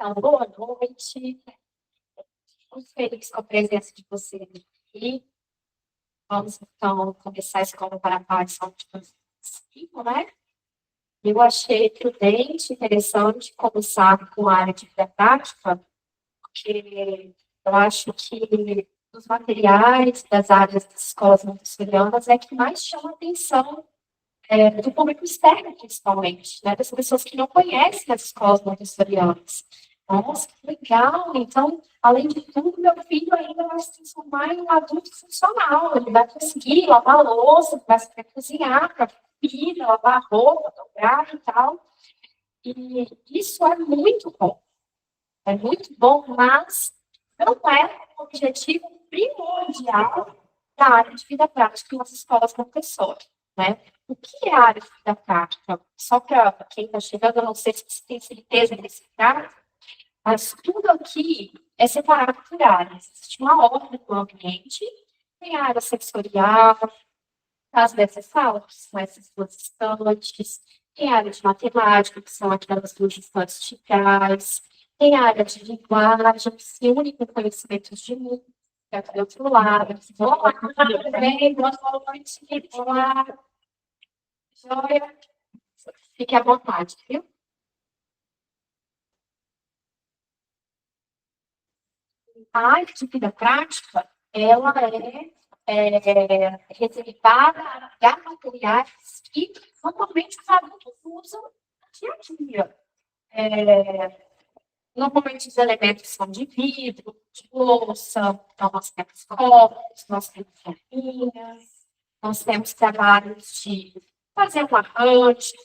Então, boa noite. Muito feliz com a presença de vocês aqui. Vamos, então, começar a escola para a São de 2005, né? Eu achei prudente, interessante começar com a área de vida prática, porque eu acho que dos materiais das áreas das escolas montessorianas é que mais chama a atenção do público externo, principalmente, né? Das pessoas que não conhecem as escolas montessorianas. Nossa, que legal! Então, além de tudo, meu filho ainda vai se transformar em um adulto funcional. Ele vai conseguir lavar a louça, vai saber cozinhar para a filha, lavar a roupa, dobrar e tal. E isso é muito bom. É muito bom, mas não é o objetivo primordial da área de vida prática nas escolas Montessori, né? O que é a área de vida prática? Só para quem está chegando, eu não sei se você tem certeza desse caso, mas tudo aqui é separado por áreas. Existe uma ordem no ambiente, tem a área sensorial, as dessas salas, que são essas duas estantes, tem a área de matemática, que são aquelas duas estantes de gás, tem a área de linguagem, que se une com conhecimentos de mundo, que é do outro lado. Olá, tudo bem? Boa noite. Olá. Joia. Fique à vontade, viu? A área de vida prática, ela é reservada a materiais que normalmente os adultos usam no dia a dia. Normalmente os elementos são de vidro, de louça, então nós temos copos, nós temos garrafinhas, nós temos trabalhos de fazer um arranjo,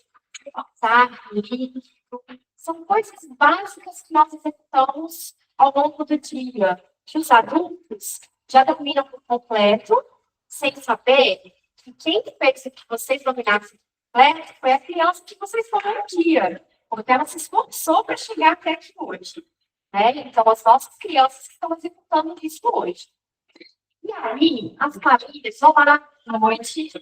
passar livro, são coisas básicas que nós executamos ao longo do dia, que os adultos já dominam por completo, sem saber que quem fez que vocês dominassem por completo foi a criança que vocês foram no dia, porque ela se esforçou para chegar até aqui hoje. Né? Então, as nossas crianças estão executando isso hoje. E aí, as famílias, olá, boa noite.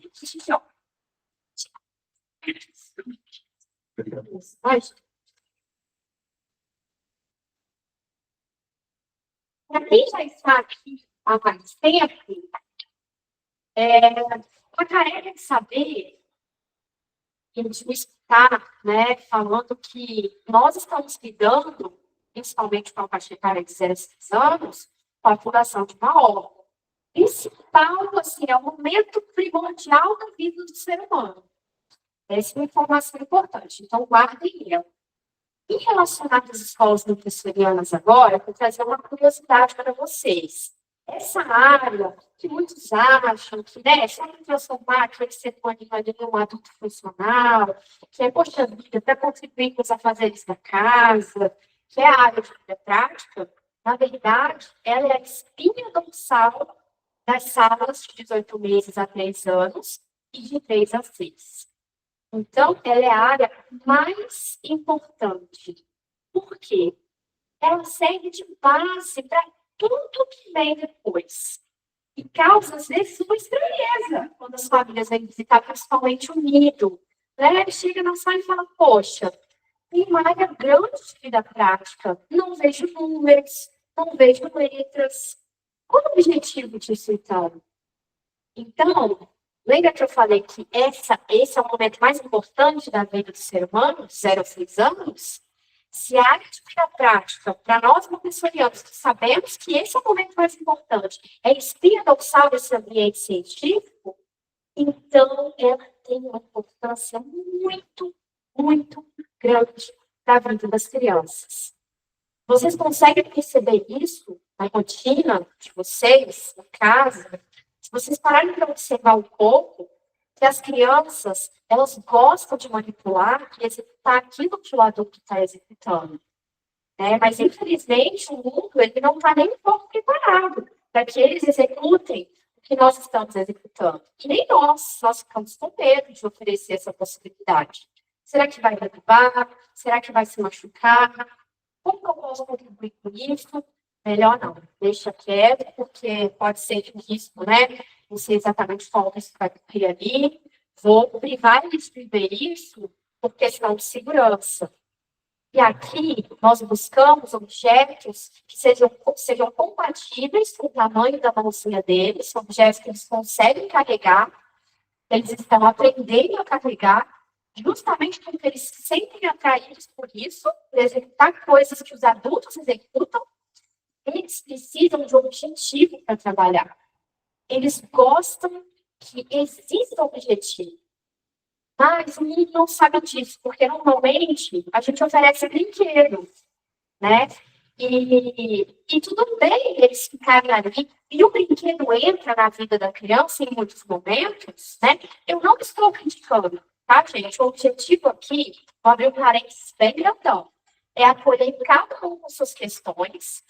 Para quem já está aqui há mais tempo, a tarefa de saber e de escutar, né, falando que nós estamos lidando, principalmente com a faixa etária de 0 a 6 anos, com a fundação de uma obra. Principal, assim, é o momento primordial da vida do ser humano. Essa é uma informação importante, então guardem ela. Em relação às escolas montessorianas agora, vou trazer uma curiosidade para vocês. Essa área que muitos acham que, né, só para transformar aquele ser humano em um adulto funcional, que é, poxa vida, para contribuir com os afazeres da casa, que é a área de vida prática, na verdade, ela é a espinha dorsal das salas de 18 meses a 3 anos e de 3 a 6. Então, ela é a área mais importante. Por quê? Ela serve de base para tudo que vem depois. E causa, às vezes, uma estranheza quando as famílias vêm visitar, principalmente o nido. Né? Ele chega na sala e fala, poxa, tem uma área grande de vida prática. Não vejo números, não vejo letras. Qual é o objetivo disso, então? Então, lembra que eu falei que esse é o momento mais importante da vida do ser humano, de 0 a 6 anos? Se a área de vida prática, para nós montessorianos, que sabemos que esse é o momento mais importante, é a espinha dorsal desse ambiente científico, então ela tem uma importância muito, muito grande para a vida das crianças. Vocês conseguem perceber isso na rotina de vocês, em casa? Se vocês pararem para observar um pouco, que as crianças, elas gostam de manipular e executar aquilo que o adulto está executando. Né? Mas, infelizmente, o mundo ele não está nem um pouco preparado para que eles executem o que nós estamos executando. E nem nós ficamos com medo de oferecer essa possibilidade. Será que vai derrubar? Será que vai se machucar? Como que eu posso contribuir com isso? Melhor não, deixa quieto, porque pode ser que o risco, né? Não sei exatamente qual risco vai ter ali. Vou privar eles de viver isso por questão de segurança. E aqui nós buscamos objetos que sejam compatíveis com o tamanho da mãozinha deles, objetos que eles conseguem carregar, eles estão aprendendo a carregar, justamente porque eles se sentem atraídos por isso, por executar coisas que os adultos executam, eles precisam de um objetivo para trabalhar. Eles gostam que exista um objetivo. Mas o menino não sabe disso, porque normalmente a gente oferece brinquedos, né? E tudo bem eles ficarem ali, e o brinquedo entra na vida da criança em muitos momentos, né? Eu não estou criticando, tá, gente? O objetivo aqui, vou abrir um parênteses bem grandão, é acolher cada um com suas questões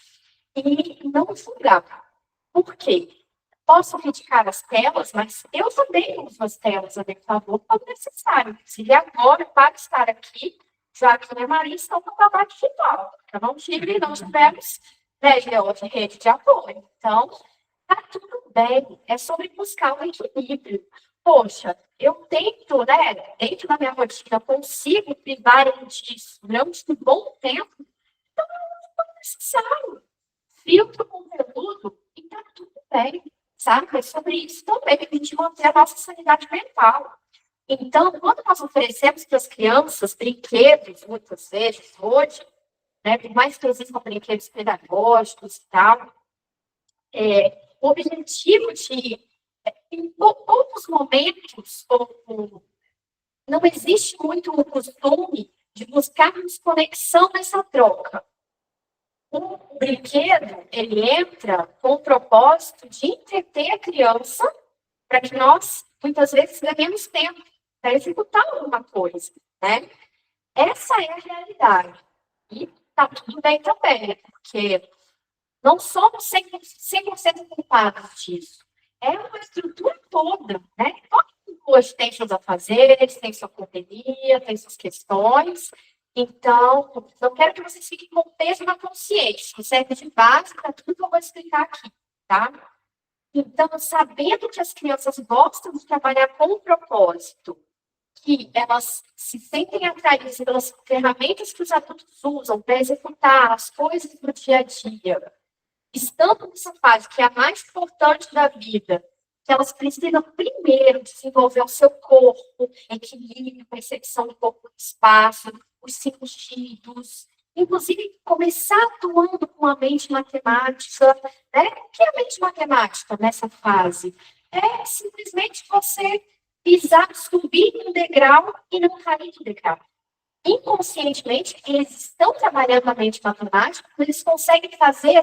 e não julgar. Por quê? Posso criticar as telas, mas eu também uso as telas a meu favor quando necessário. Inclusive, agora, para estar aqui, Joaquim e Maria estão no trabalho digital. Eu não tive, não tivemos, né, de rede de apoio. Então, tá tudo bem. É sobre buscar um equilíbrio. Poxa, eu tento, né, dentro da minha rotina, consigo privar disso durante um bom tempo, então não é necessário. Filtro o conteúdo e tá tudo bem. Sabe? É sobre isso também, que a gente manter a nossa sanidade mental. Então, quando nós oferecemos para as crianças brinquedos, muitas vezes, hoje, né, por mais que existam brinquedos pedagógicos e tal, o objetivo de, em poucos momentos, não existe muito o costume de buscarmos conexão nessa troca. O brinquedo, ele entra com o propósito de entreter a criança para que nós, muitas vezes, ganhemos tempo para executar alguma coisa, né? Essa é a realidade. E está tudo bem também, porque não somos 100% culpados disso. É uma estrutura toda, né? Todo mundo hoje tem seus afazeres, tem sua correria, tem suas questões. Então, não quero que vocês fiquem com peso na consciência, que serve de base para tudo que eu vou explicar aqui, tá? Então, sabendo que as crianças gostam de trabalhar com um propósito, que elas se sentem atraídas pelas ferramentas que os adultos usam para executar as coisas do dia a dia, estando nessa fase que é a mais importante da vida, que elas precisam primeiro desenvolver o seu corpo, equilíbrio, percepção do corpo do espaço, os sentidos, inclusive começar atuando com a mente matemática, né? O que é a mente matemática nessa fase? É simplesmente você pisar, subir um degrau e não cair de degrau. Inconscientemente, eles estão trabalhando a mente matemática, eles conseguem fazer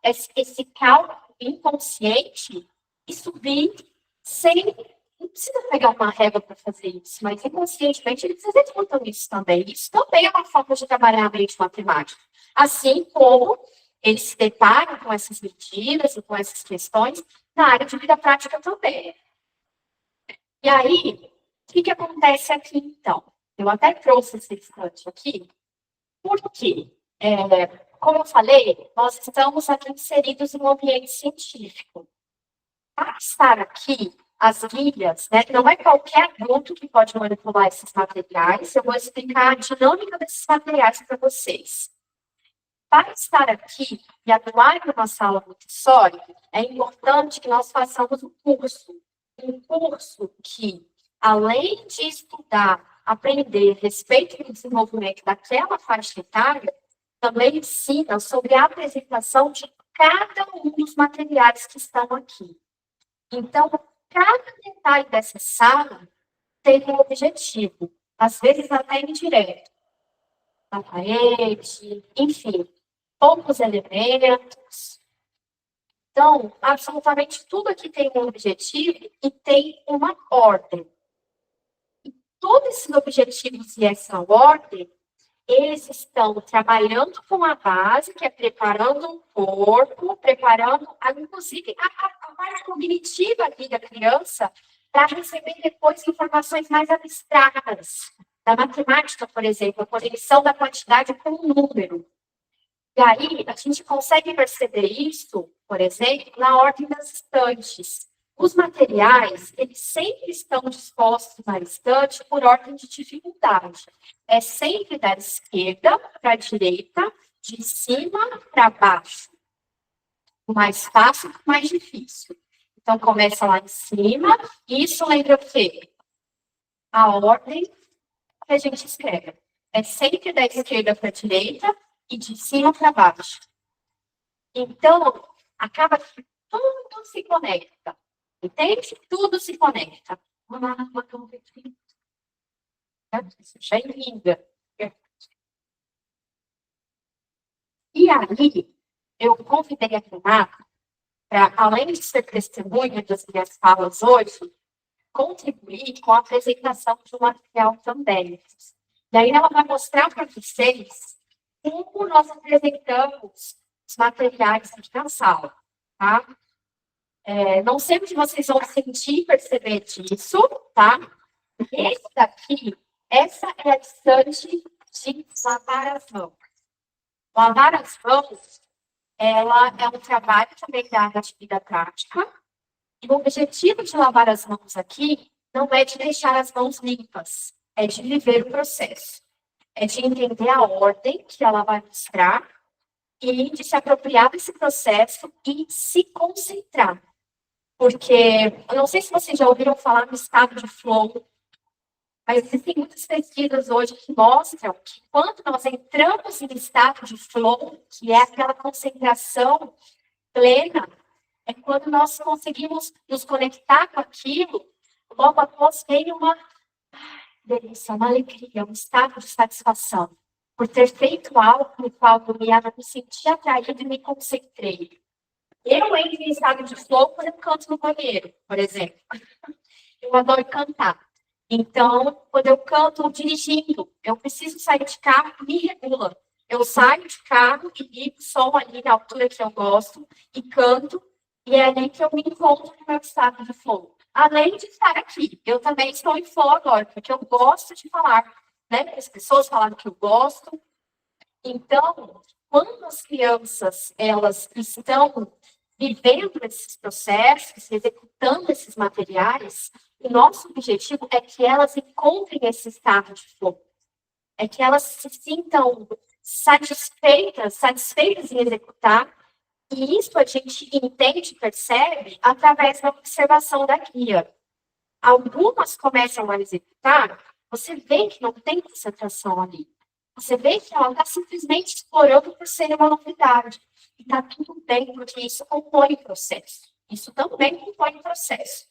esse cálculo inconsciente e subir sem. Não precisa pegar uma régua para fazer isso, mas inconscientemente eles executam isso também. Isso também é uma forma de trabalhar a mente matemática. Assim como eles se deparam com essas medidas e com essas questões na área de vida prática também. E aí, o que acontece aqui então? Eu até trouxe esse instante aqui, porque, como eu falei, nós estamos aqui inseridos em um ambiente científico. Para estar aqui, as guias, né, não é qualquer adulto que pode manipular esses materiais, eu vou explicar a dinâmica desses materiais para vocês. Para estar aqui e atuar em uma sala Montessori, é importante que nós façamos um curso que, além de estudar, aprender a respeito do desenvolvimento daquela faixa etária, também ensina sobre a apresentação de cada um dos materiais que estão aqui. Então, cada detalhe dessa sala tem um objetivo, às vezes até indireto, na parede, enfim, poucos elementos. Então, absolutamente tudo aqui tem um objetivo e tem uma ordem. E todos esses objetivos e essa ordem, eles estão trabalhando com a base, que é preparando o corpo, preparando, inclusive, a parte cognitiva ali da criança, para receber depois informações mais abstratas. Da matemática, por exemplo, a conexão da quantidade com o número. E aí, a gente consegue perceber isso, por exemplo, na ordem das estantes. Os materiais, eles sempre estão dispostos na estante por ordem de dificuldade. É sempre da esquerda para a direita, de cima para baixo. O mais fácil para o mais difícil. Então, começa lá em cima. Isso lembra o quê? A ordem que a gente escreve. É sempre da esquerda para a direita e de cima para baixo. Então, acaba que tudo se conecta. Entende? Tudo se conecta. Já é linda. E aí, eu convidei a Renata para, além de ser testemunha das minhas falas hoje, contribuir com a apresentação de um material também. E aí ela vai mostrar para vocês como nós apresentamos os materiais aqui na sala, tá? Não sei o que vocês vão sentir e perceber disso, tá? Esse daqui, essa é a estante de lavar as mãos. Lavar as mãos, ela é um trabalho também da atividade prática. E o objetivo de lavar as mãos aqui não é de deixar as mãos limpas, é de viver o processo. É de entender a ordem que ela vai mostrar e de se apropriar desse processo e se concentrar. Porque, eu não sei se vocês já ouviram falar no estado de flow, mas existem muitas pesquisas hoje que mostram que quando nós entramos em estado de flow, que é aquela concentração plena, é quando nós conseguimos nos conectar com aquilo, logo após vem uma delícia, uma alegria, um estado de satisfação, por ter feito algo no qual eu me senti atraído e me concentrei. Eu entro em estado de flow quando eu canto no banheiro, por exemplo. Eu adoro cantar. Então, quando eu canto dirigindo, eu preciso sair de carro, me regula. Eu saio de carro e ligo o som ali na altura que eu gosto e canto, e é ali que eu me encontro no meu estado de flow. Além de estar aqui, eu também estou em flow agora, porque eu gosto de falar, né? As pessoas falaram que eu gosto. Então, quando as crianças, elas estão vivendo esses processos, executando esses materiais, o nosso objetivo é que elas encontrem esse estado de flow. É que elas se sintam satisfeitas em executar. E isso a gente entende, percebe, através da observação da guia. Algumas começam a executar, você vê que não tem concentração ali. Você vê que ela está simplesmente explorando por ser uma novidade. E está tudo bem, porque isso compõe o processo. Isso também compõe o processo.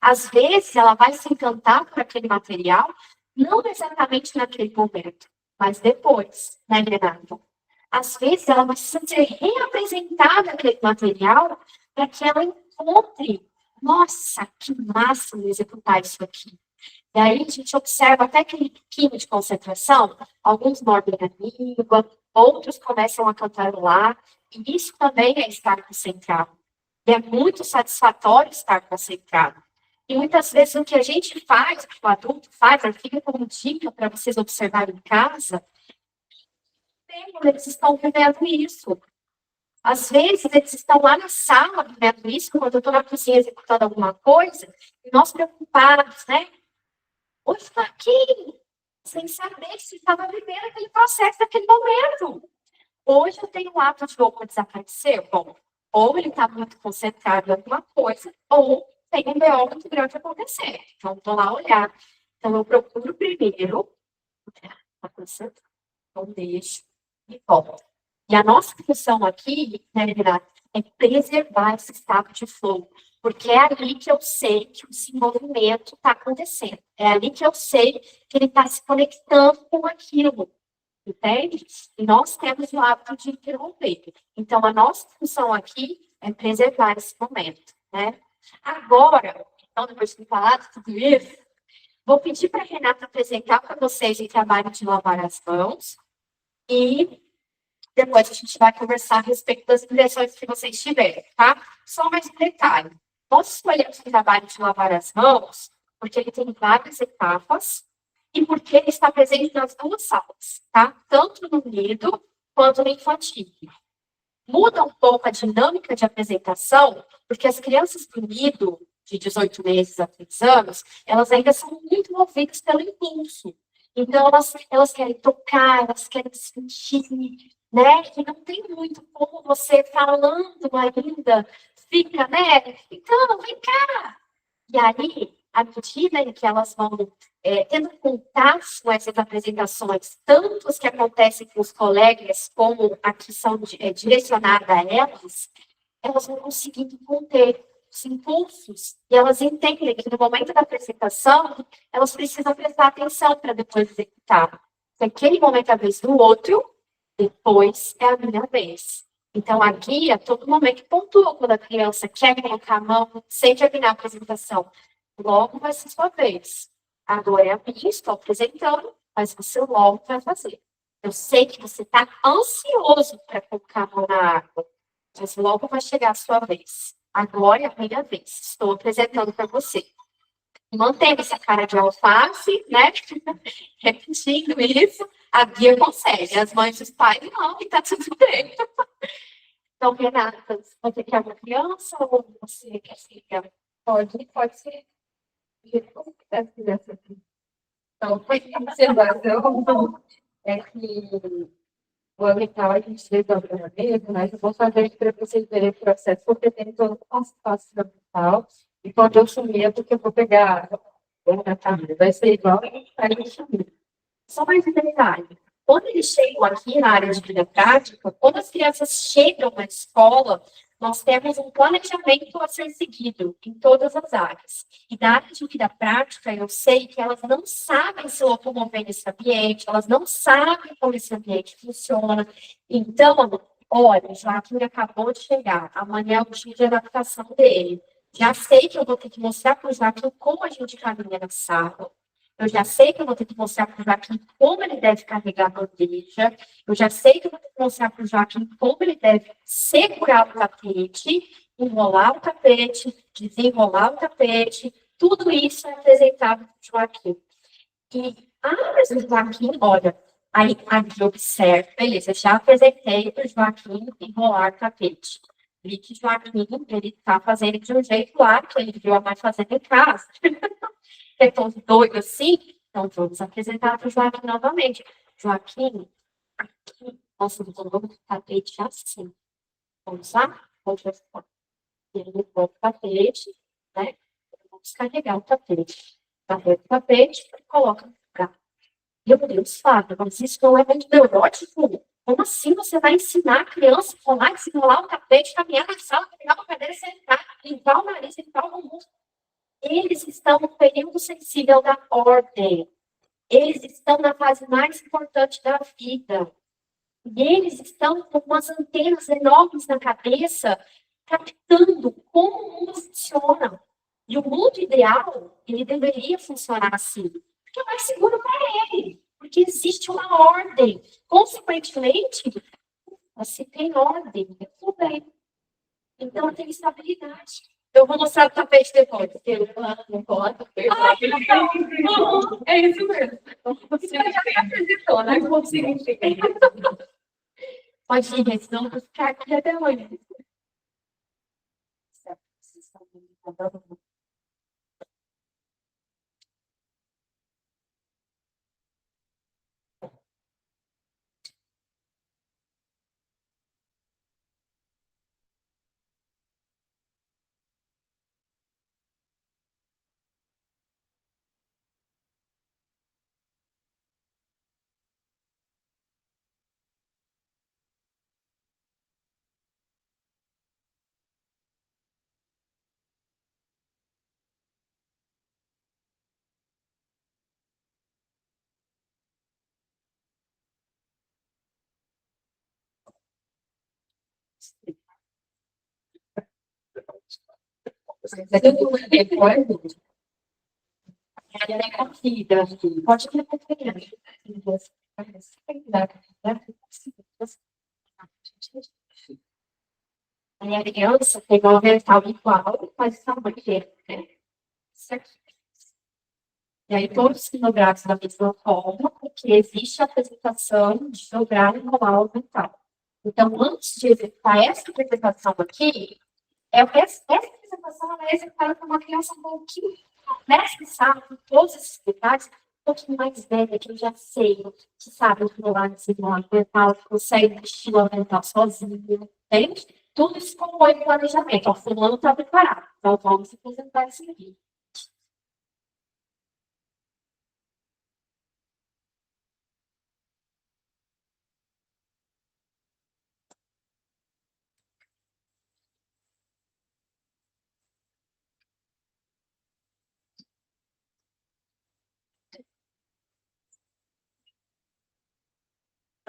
Às vezes, ela vai se encantar por aquele material, não exatamente naquele momento, mas depois, né, Renato? Às vezes, ela vai ser reapresentada aquele material para que ela encontre, nossa, que máximo executar isso aqui. E aí a gente observa até aquele piquinho de concentração, alguns mordem a língua, outros começam a cantarolar, e isso também é estar concentrado. E é muito satisfatório estar concentrado. E muitas vezes o que a gente faz, o que o adulto faz, fica como dica para vocês observarem em casa, eles estão vivendo isso. Às vezes, eles estão lá na sala vivendo isso, quando eu estou na cozinha executando alguma coisa, e nós preocupados, né? Hoje está aqui, sem saber se estava vivendo aquele processo naquele momento. Hoje eu tenho o ato de opa desaparecer. Bom, ou ele está muito concentrado em alguma coisa, ou tem um BO muito grande acontecer. Então, vou lá olhar. Então, eu procuro primeiro, então deixo e volto. E a nossa função aqui, né, Renata, é preservar esse estado de flow. Porque é ali que eu sei que o desenvolvimento está acontecendo. É ali que eu sei que ele está se conectando com aquilo. Entende? E nós temos o hábito de interromper. Então, a nossa função aqui é preservar esse momento, né? Agora, então, depois de ter falado tudo isso, vou pedir para a Renata apresentar para vocês o trabalho de lavar as mãos e depois a gente vai conversar a respeito das impressões que vocês tiverem, tá? Só mais um detalhe. Nós escolhemos o trabalho de lavar as mãos porque ele tem várias etapas e porque ele está presente nas duas salas, tá? Tanto no nido quanto no infantil. Muda um pouco a dinâmica de apresentação, porque as crianças do nido, de 18 meses a 3 anos, elas ainda são muito movidas pelo impulso. Então, elas querem tocar, elas querem sentir, né? E não tem muito como você falando ainda, fica, né? Então, vem cá. E aí, à medida em que elas vão tendo contato com essas apresentações, tanto as que acontecem com os colegas, como a que são direcionadas a elas vão conseguindo conter os impulsos e elas entendem que no momento da apresentação, elas precisam prestar atenção para depois executar. Se aquele momento é a vez do outro, depois é a minha vez. Então, a guia, todo momento, pontua quando a criança quer colocar a mão sem terminar a apresentação. Logo vai ser sua vez. Agora é a minha, estou apresentando, mas você logo vai fazer. Eu sei que você está ansioso para colocar a mão na água, mas logo vai chegar a sua vez. Agora é a minha vez. Estou apresentando para você. Mantendo essa cara de alface, né? Repetindo isso, a guia consegue. As mães e os pais, não, e tá tudo bem. Então, Renata, você quer uma criança ou você quer ser? Pode ser. Como quiser ser. Então, foi a observação é que o ambiental a gente resolve mesmo, mas eu vou fazer para vocês verem o processo, porque tem todo o passo a passo ambiental, e quando eu sumir é porque eu vou pegar vai ser igual a gente sumir. Só mais um detalhe. Quando eles chegam aqui na área de vida prática, quando as crianças chegam na escola, nós temos um planejamento a ser seguido em todas as áreas. E na área de vida prática, eu sei que elas não sabem se locomover nesse ambiente, elas não sabem como esse ambiente funciona. Então, olha, o Joaquim acabou de chegar, amanhã é o dia de adaptação dele. Já sei que eu vou ter que mostrar para o Joaquim como a gente caminha na sala. Eu já sei que eu vou ter que mostrar para o Joaquim como ele deve carregar a bandeja. Eu já sei que eu vou ter que mostrar para o Joaquim como ele deve segurar o tapete, enrolar o tapete, desenrolar o tapete. Tudo isso é apresentado para o Joaquim. E, mas o Joaquim, olha, aí observa, beleza, já apresentei para o Joaquim enrolar o tapete. Vi que o Joaquim, ele está fazendo de um jeito lá, que ele viu a mãe fazendo em casa. É tão doido assim, então vamos apresentar para o Joaquim novamente. Joaquim, aqui, nós vamos o tapete assim. Vamos lá? Vamos lá. Ele levou o tapete, né? Vamos carregar o tapete. Carrega o tapete e coloca no lugar. Meu Deus, Fábio, mas isso não é muito neurótico? Como assim você vai ensinar a criança a rolar, desenrolar o tapete, caminhar na sala, pegar uma cadeira, sentar, limpar o nariz, limpar o bumbum? Eles estão no período sensível da ordem. Eles estão na fase mais importante da vida. E eles estão com umas antenas enormes na cabeça, captando como o mundo funciona. E o mundo ideal, ele deveria funcionar assim. Porque é mais seguro para ele. Porque existe uma ordem. Consequentemente, se tem ordem, tudo bem. Então, tem estabilidade. Eu vou mostrar o tapete depois. Não pode. É isso mesmo. Você já apresentou, né? Como significa. Pode ir, senão eu vou ficar aqui até hoje. Pode ter a criança pegou o mental igual, mas está muito né? Isso aqui. E aí, todos quilogramos da mesma forma, porque existe a apresentação de jogar e enrolar o mental. Então, antes de executar essa apresentação aqui, essa apresentação situação ela é executada por uma criança um pouquinho, nessa sala, com todos esses detalhes, um pouquinho mais velha, que eu já sei, que sabe controlar o desenvolvimento mental, que consegue vestir o mental sozinho, entende? Tudo isso compõe o planejamento. O fulano está preparado, então vamos se apresentar esse aqui.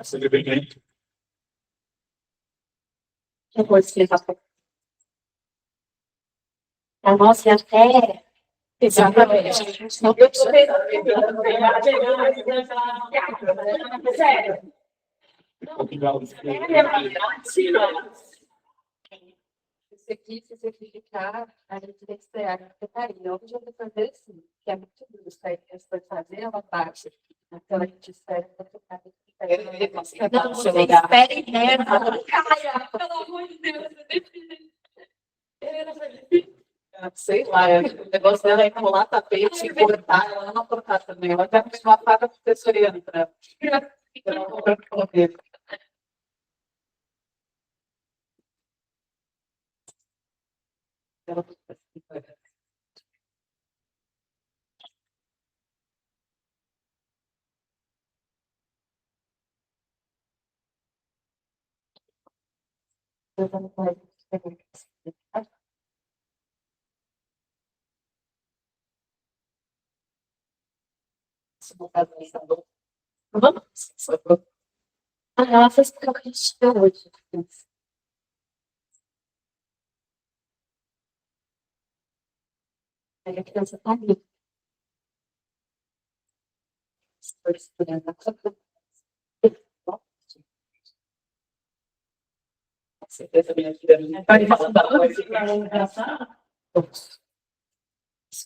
Sempre bem. Depois que ele está a nossa até. Exatamente. Não eu tô sério. Se aqui se certificar, a gente tem que esperar a secretaria. Hoje eu vou fazer assim, que é muito duro. Isso aí que a gente pode fazer é uma parte. Então a gente espera a secretaria. Não, você espere, né? Caia, pelo amor de Deus, Sei lá, o negócio dela é enrolar tapete e cortar, ela não cortar também. Ela vai com uma faca professoriana para correr. Ah, ela fez porque eu acredito hoje. Aí a criança tá ali. Estou estudando. Certeza minha filha não vai falar da coisa.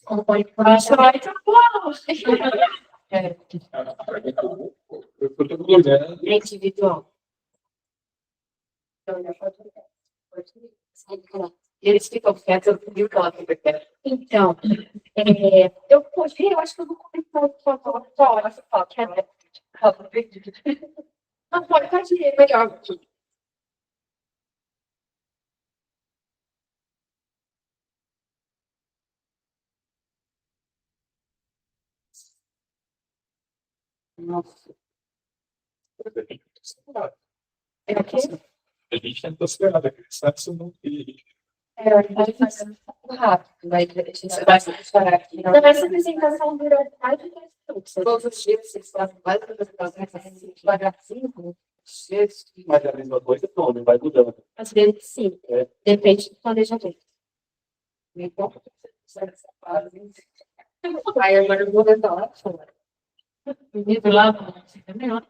Compõe por baixo, vai é individual. Eles ficam quietos, eu não viu que ela fica quieta. Então, eu podia, eu acho que eu não comentei com a Vitória, essa foto, que é não pode ir melhor aqui. Nossa. É aqui? A gente tenta esperar, né? Sabe se não tem. A gente faz muito rápido, mas a gente vai se parar aqui. Não, essa apresentação durou mais de 10 minutos. Todos os dias vocês fazem mais apresentações assim, devagarzinho. Mas é a mesma coisa, não vai mudando. Às vezes, sim. Depende do planejamento. Então, você faz. Aí agora eu vou levar Menino lá,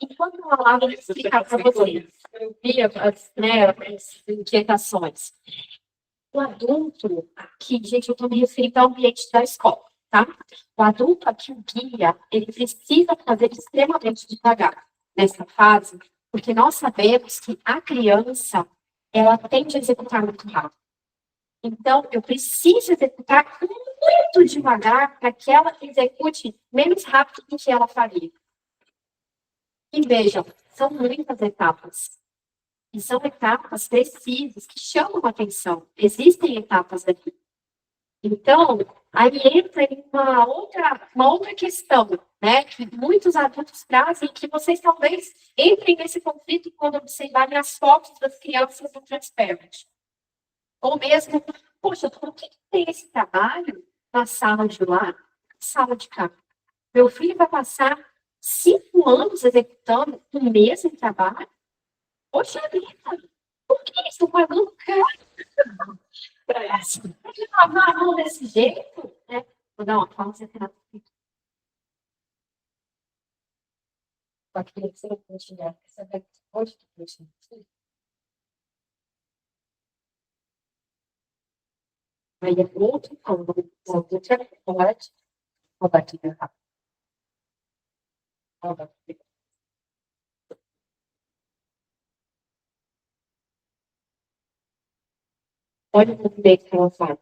enquanto eu falava, eu vou explicar para vocês. Eu via as inquietações. O adulto, aqui, gente, eu estou me referindo ao ambiente da escola, tá? O adulto aqui, o guia, ele precisa fazer extremamente devagar nessa fase, porque nós sabemos que a criança, ela tende a executar muito rápido. Então, eu preciso executar muito devagar para que ela execute menos rápido do que ela faria. E vejam, são muitas etapas. E são etapas precisas que chamam a atenção. Existem etapas aqui. Então, aí entra em uma outra questão, né? Que muitos adultos trazem, que vocês talvez entrem nesse conflito quando observarem as fotos das crianças do Transparent. Ou mesmo, poxa, por que tem esse trabalho na sala de lá, na sala de cá? Meu filho vai passar 5 anos executando o mesmo trabalho? Poxa vida, por que estão pagando caro para isso? Por que lavar a mão desse jeito? Né? Vou dar uma pausa aqui na só queria que você continuar. Você vai hoje que continua. Aí é outro, quando outra pode, vou bater rápido. Olha o movimento que ela faz.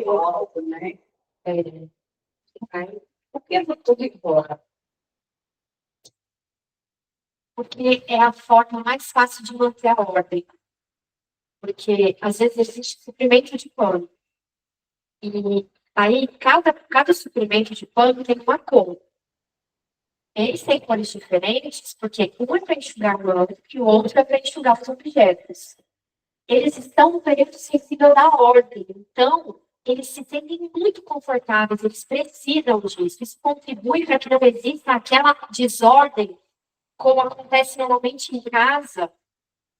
Alto, né? Por que tudo embora? Porque é a forma mais fácil de manter a ordem. Porque, às vezes, existe suprimento de pano. E aí, cada suprimento de pano tem uma cor. Eles têm cores diferentes, porque um é para enxugar o ângulo e o outro é para enxugar os objetos. Eles estão no período sensível da ordem. Então, eles se sentem muito confortáveis, eles precisam disso. Isso contribui para que não exista aquela desordem, como acontece normalmente em casa,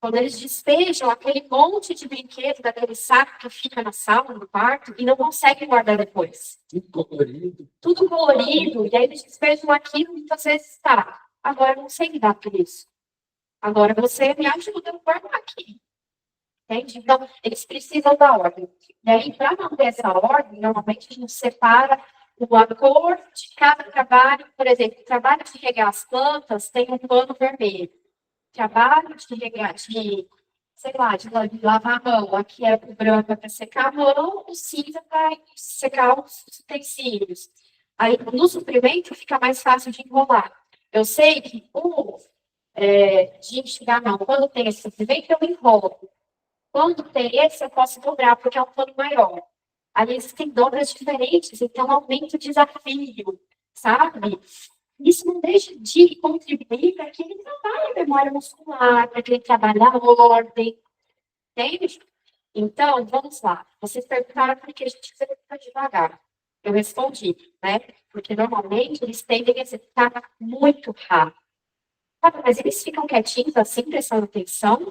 quando eles despejam aquele monte de brinquedo daquele saco que fica na sala, no quarto, e não conseguem guardar depois. Tudo colorido. Tudo colorido, e aí eles despejam aquilo e muitas vezes está. Agora eu não sei lidar com isso. Agora você me ajuda a guardar aqui. Entende? Então, eles precisam da ordem. E aí, para manter essa ordem, normalmente a gente separa a cor de cada trabalho. Por exemplo, o trabalho de regar as plantas tem um pano vermelho. Trabalho de regar, sei lá, de lavar a mão. Aqui é o branco para secar a mão, o cinza para secar os utensílios. Aí, no suprimento, fica mais fácil de enrolar. Eu sei que de enxugar a mão, quando tem esse suprimento, eu enrolo. Quando tem esse, eu posso dobrar, porque é um pano maior. Ali existem dobras diferentes, então aumenta o desafio, sabe? Isso não deixa de contribuir para que ele trabalhe a memória muscular, para que ele trabalhe a ordem, entende? Então, vamos lá. Vocês perguntaram por que a gente executa devagar. Eu respondi, né? Porque normalmente eles tendem a executar muito rápido. Sabe, mas eles ficam quietinhos assim, prestando atenção.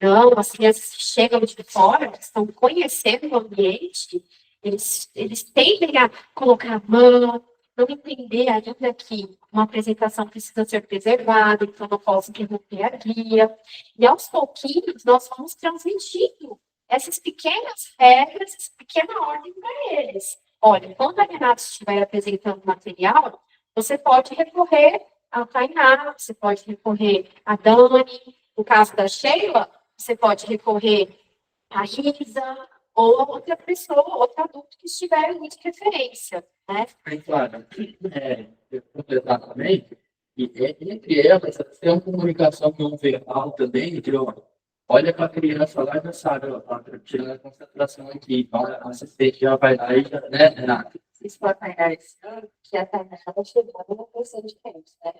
Não, as crianças que chegam de fora, que estão conhecendo o ambiente, eles tendem a colocar a mão, não entender ainda que uma apresentação precisa ser preservada, então não posso interromper a guia. E aos pouquinhos, nós vamos transmitindo essas pequenas regras, essa pequena ordem para eles. Olha, quando a Renata estiver apresentando material, você pode recorrer a Tainá, você pode recorrer a Dani, no caso da Sheila, você pode recorrer à Risa ou a outra pessoa, outro adulto que estiver ali de referência, né? Claro, exatamente. E entre elas, tem uma comunicação não verbal também, entre olha para a criança lá e já sabe, ó, tirando a concentração aqui, então a assistente já vai lá e já, né, Renato? Isso pode pegar esse ano, que a Tainá estava chegando no terceiro de frente, né?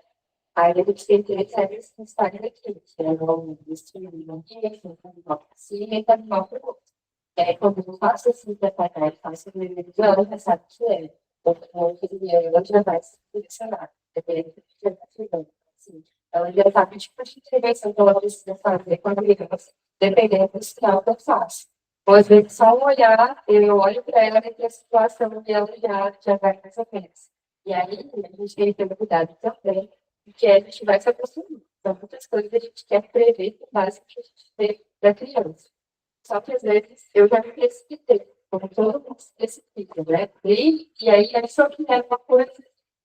Aí a gente tem que receber esse história daqui, que é o distribuir um dia, assim, assim, e para o outro. Quando eu faço assim para pagar, eu faço o primeiro dia, ela já sabe que é. Outro dia, ela já vai se direcionar. Dependendo do que ela está chegando. Assim, ela já sabe o tipo de intervenção que ela precisa fazer com a criança, dependendo do sinal que eu faço. Ou às vezes só um olhar, eu olho para ela e a situação e ela já vai mais ou menos. E aí, a gente tem que ter cuidado também, porque a gente vai se acostumando. Então, muitas coisas a gente quer prever com base no que a gente vê da criança. Só que às vezes eu já me precipitei, como todo mundo se precipita, né? E aí a pessoa que quer uma coisa,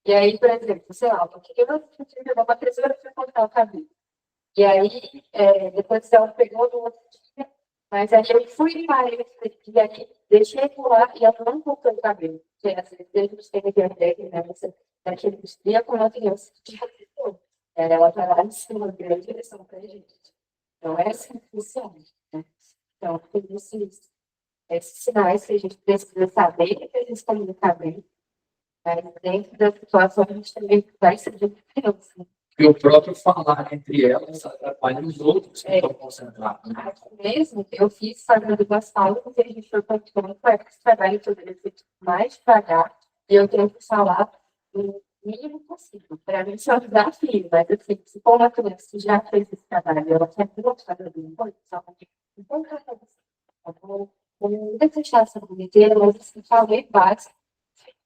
e aí, por exemplo, sei lá, porque eu não tive uma tesoura para cortar o cabelo. E aí, depois ela pegou no outro dia, mas aí eu fui para ele, e aí deixei pular e ela não cortou o cabelo. Porque às vezes a gente tem que ver, né? Você, naquele dia, quando a criança ela vai lá em cima, vira a direção para a gente. Então, essa é a função, né? Então, tem esses sinais que a gente precisa saber que a gente comunicar bem, mas dentro da situação a gente também vai seguir criança. Porque o próprio falar entre elas atrapalha os outros que estão concentrados. Né? Aqui mesmo, eu fiz fazendo duas aulas, e a gente foi praticando com esse trabalho todo ele feito mais devagar, e eu tenho que falar o mínimo possível. Para mim, isso é um desafio, mas assim, se for uma criança que já fez esse trabalho, ela quer gostar do boi, só que então, vou deixar essa inteira, mas assim, falei básico,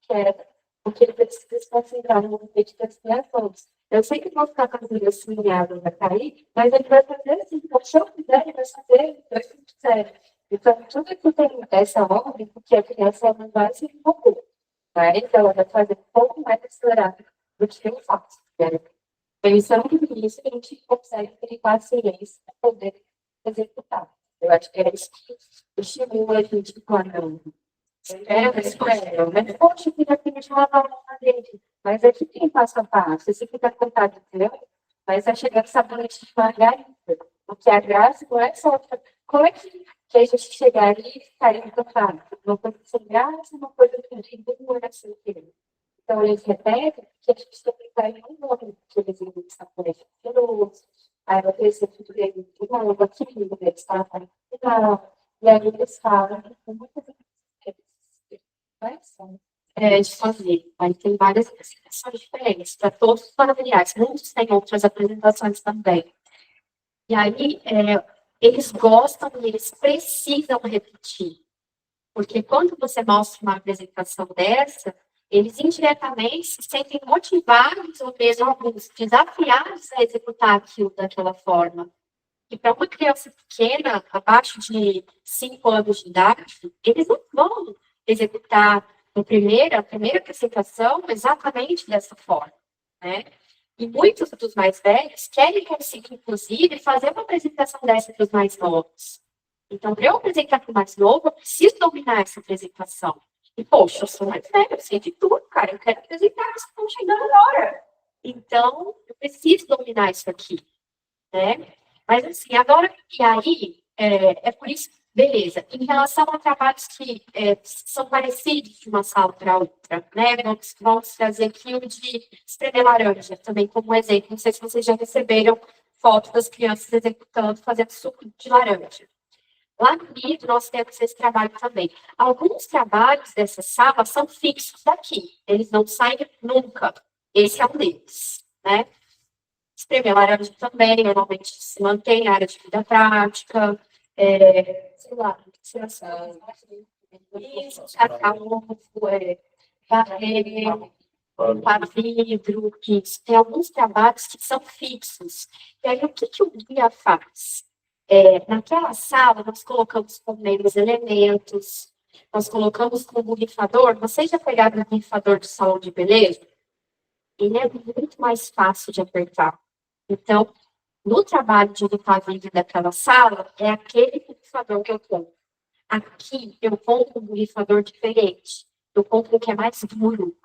que é porque ele precisa se concentrar no movimento das criações. Eu sei que vou ficar com as minhas linhadas vai cair, mas ele vai fazer assim, então, se eu quiser, ele vai fazer, vai se quiser. Então, tudo que tem essa ordem, porque a criança não vai se envolver, mas ela vai fazer um pouco mais acelerado do que eu faço. Né? Pensando nisso, a gente consegue criar a ciência para poder executar. Eu acho que é isso que estimula a gente quando mas poxa, fica aqui de lavar a dele. Mas aqui tem passo a passo. Você fica contado de Deus, mas vai chegar sabonete de margarina. Porque a graça não é só. Como é que a gente chegaria e ficaria encantado? Uma coisa sem graça, uma coisa que não era assim. Então, eles repetem que a gente tem que ficar em um nome, que eles indicam sabonete cheiroso. Aí vai ter esse tipo de novo aqui, eles falam, e aí eles falam que tem muitas de fazer. Aí tem várias apresentações diferentes para todos os familiares. Muitos têm outras apresentações também. E aí, eles gostam e eles precisam repetir. Porque quando você mostra uma apresentação dessa, eles indiretamente se sentem motivados ou mesmo alguns desafiados a executar aquilo daquela forma. E para uma criança pequena, abaixo de 5 anos de idade, eles não vão executar a primeira apresentação exatamente dessa forma, né? E muitos dos mais velhos querem conseguir, inclusive, fazer uma apresentação dessa para os mais novos. Então, para eu apresentar para o mais novo, eu preciso dominar essa apresentação. E, poxa, eu sou mais velho, eu sei de tudo, cara, eu quero apresentar, vocês estão chegando agora. Então, eu preciso dominar isso aqui, né? Mas, assim, agora, e aí, é por isso, beleza, em relação a trabalhos que são parecidos de uma sala para outra, né? Vamos trazer aqui o de espremer laranja, também como um exemplo. Não sei se vocês já receberam fotos das crianças executando, fazendo suco de laranja. Lá no livro, nós temos esse trabalho também. Alguns trabalhos dessa sala são fixos daqui, eles não saem nunca. Esse é um deles, né? Espremer laranja também, normalmente se mantém na área de vida prática, sei lá, isso, cacau, varrer, para vidro, isso. Tem alguns trabalhos que são fixos. E aí, o que o guia faz? Naquela sala, nós colocamos como menos elementos, nós colocamos como borrifador. Vocês já pegaram o borrifador do salão de beleza? Ele é muito mais fácil de apertar. Então, no trabalho de limpar vidro daquela sala, é aquele borrifador que eu compro. Aqui, eu compro um borrifador diferente. Eu compro o que é mais duro.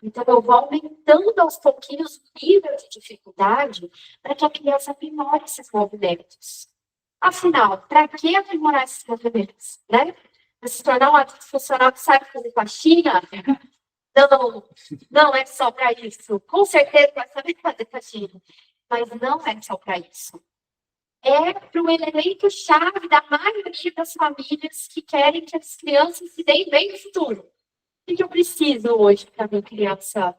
Então, eu vou aumentando aos pouquinhos o nível de dificuldade para que a criança aprimore esses movimentos. Afinal, para que aprimorar esses movimentos? Né? Se tornar um adulto funcional que sabe fazer faxina? Não é só para isso. Com certeza vai saber fazer faxina. Mas não é só para isso. É para o elemento chave da maioria das famílias que querem que as crianças se deem bem no futuro. O que eu preciso hoje para minha criança?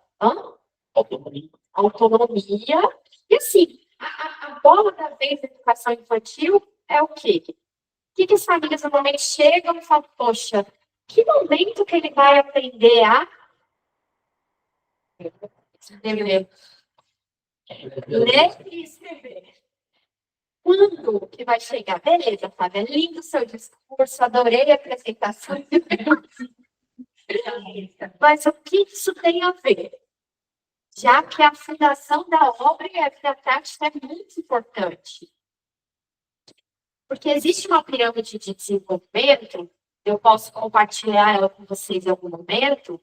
Autonomia. Autonomia. E assim, a bola da vez da educação infantil é o quê? O que as famílias normalmente chegam e falam, poxa, que momento que ele vai aprender a ler e escrever? Quando que vai chegar? Beleza, Fábio, é lindo o seu discurso, adorei a apresentação. Mas o que isso tem a ver? Já que a fundação da obra e a vida prática é muito importante. Porque existe uma pirâmide de desenvolvimento, eu posso compartilhar ela com vocês em algum momento,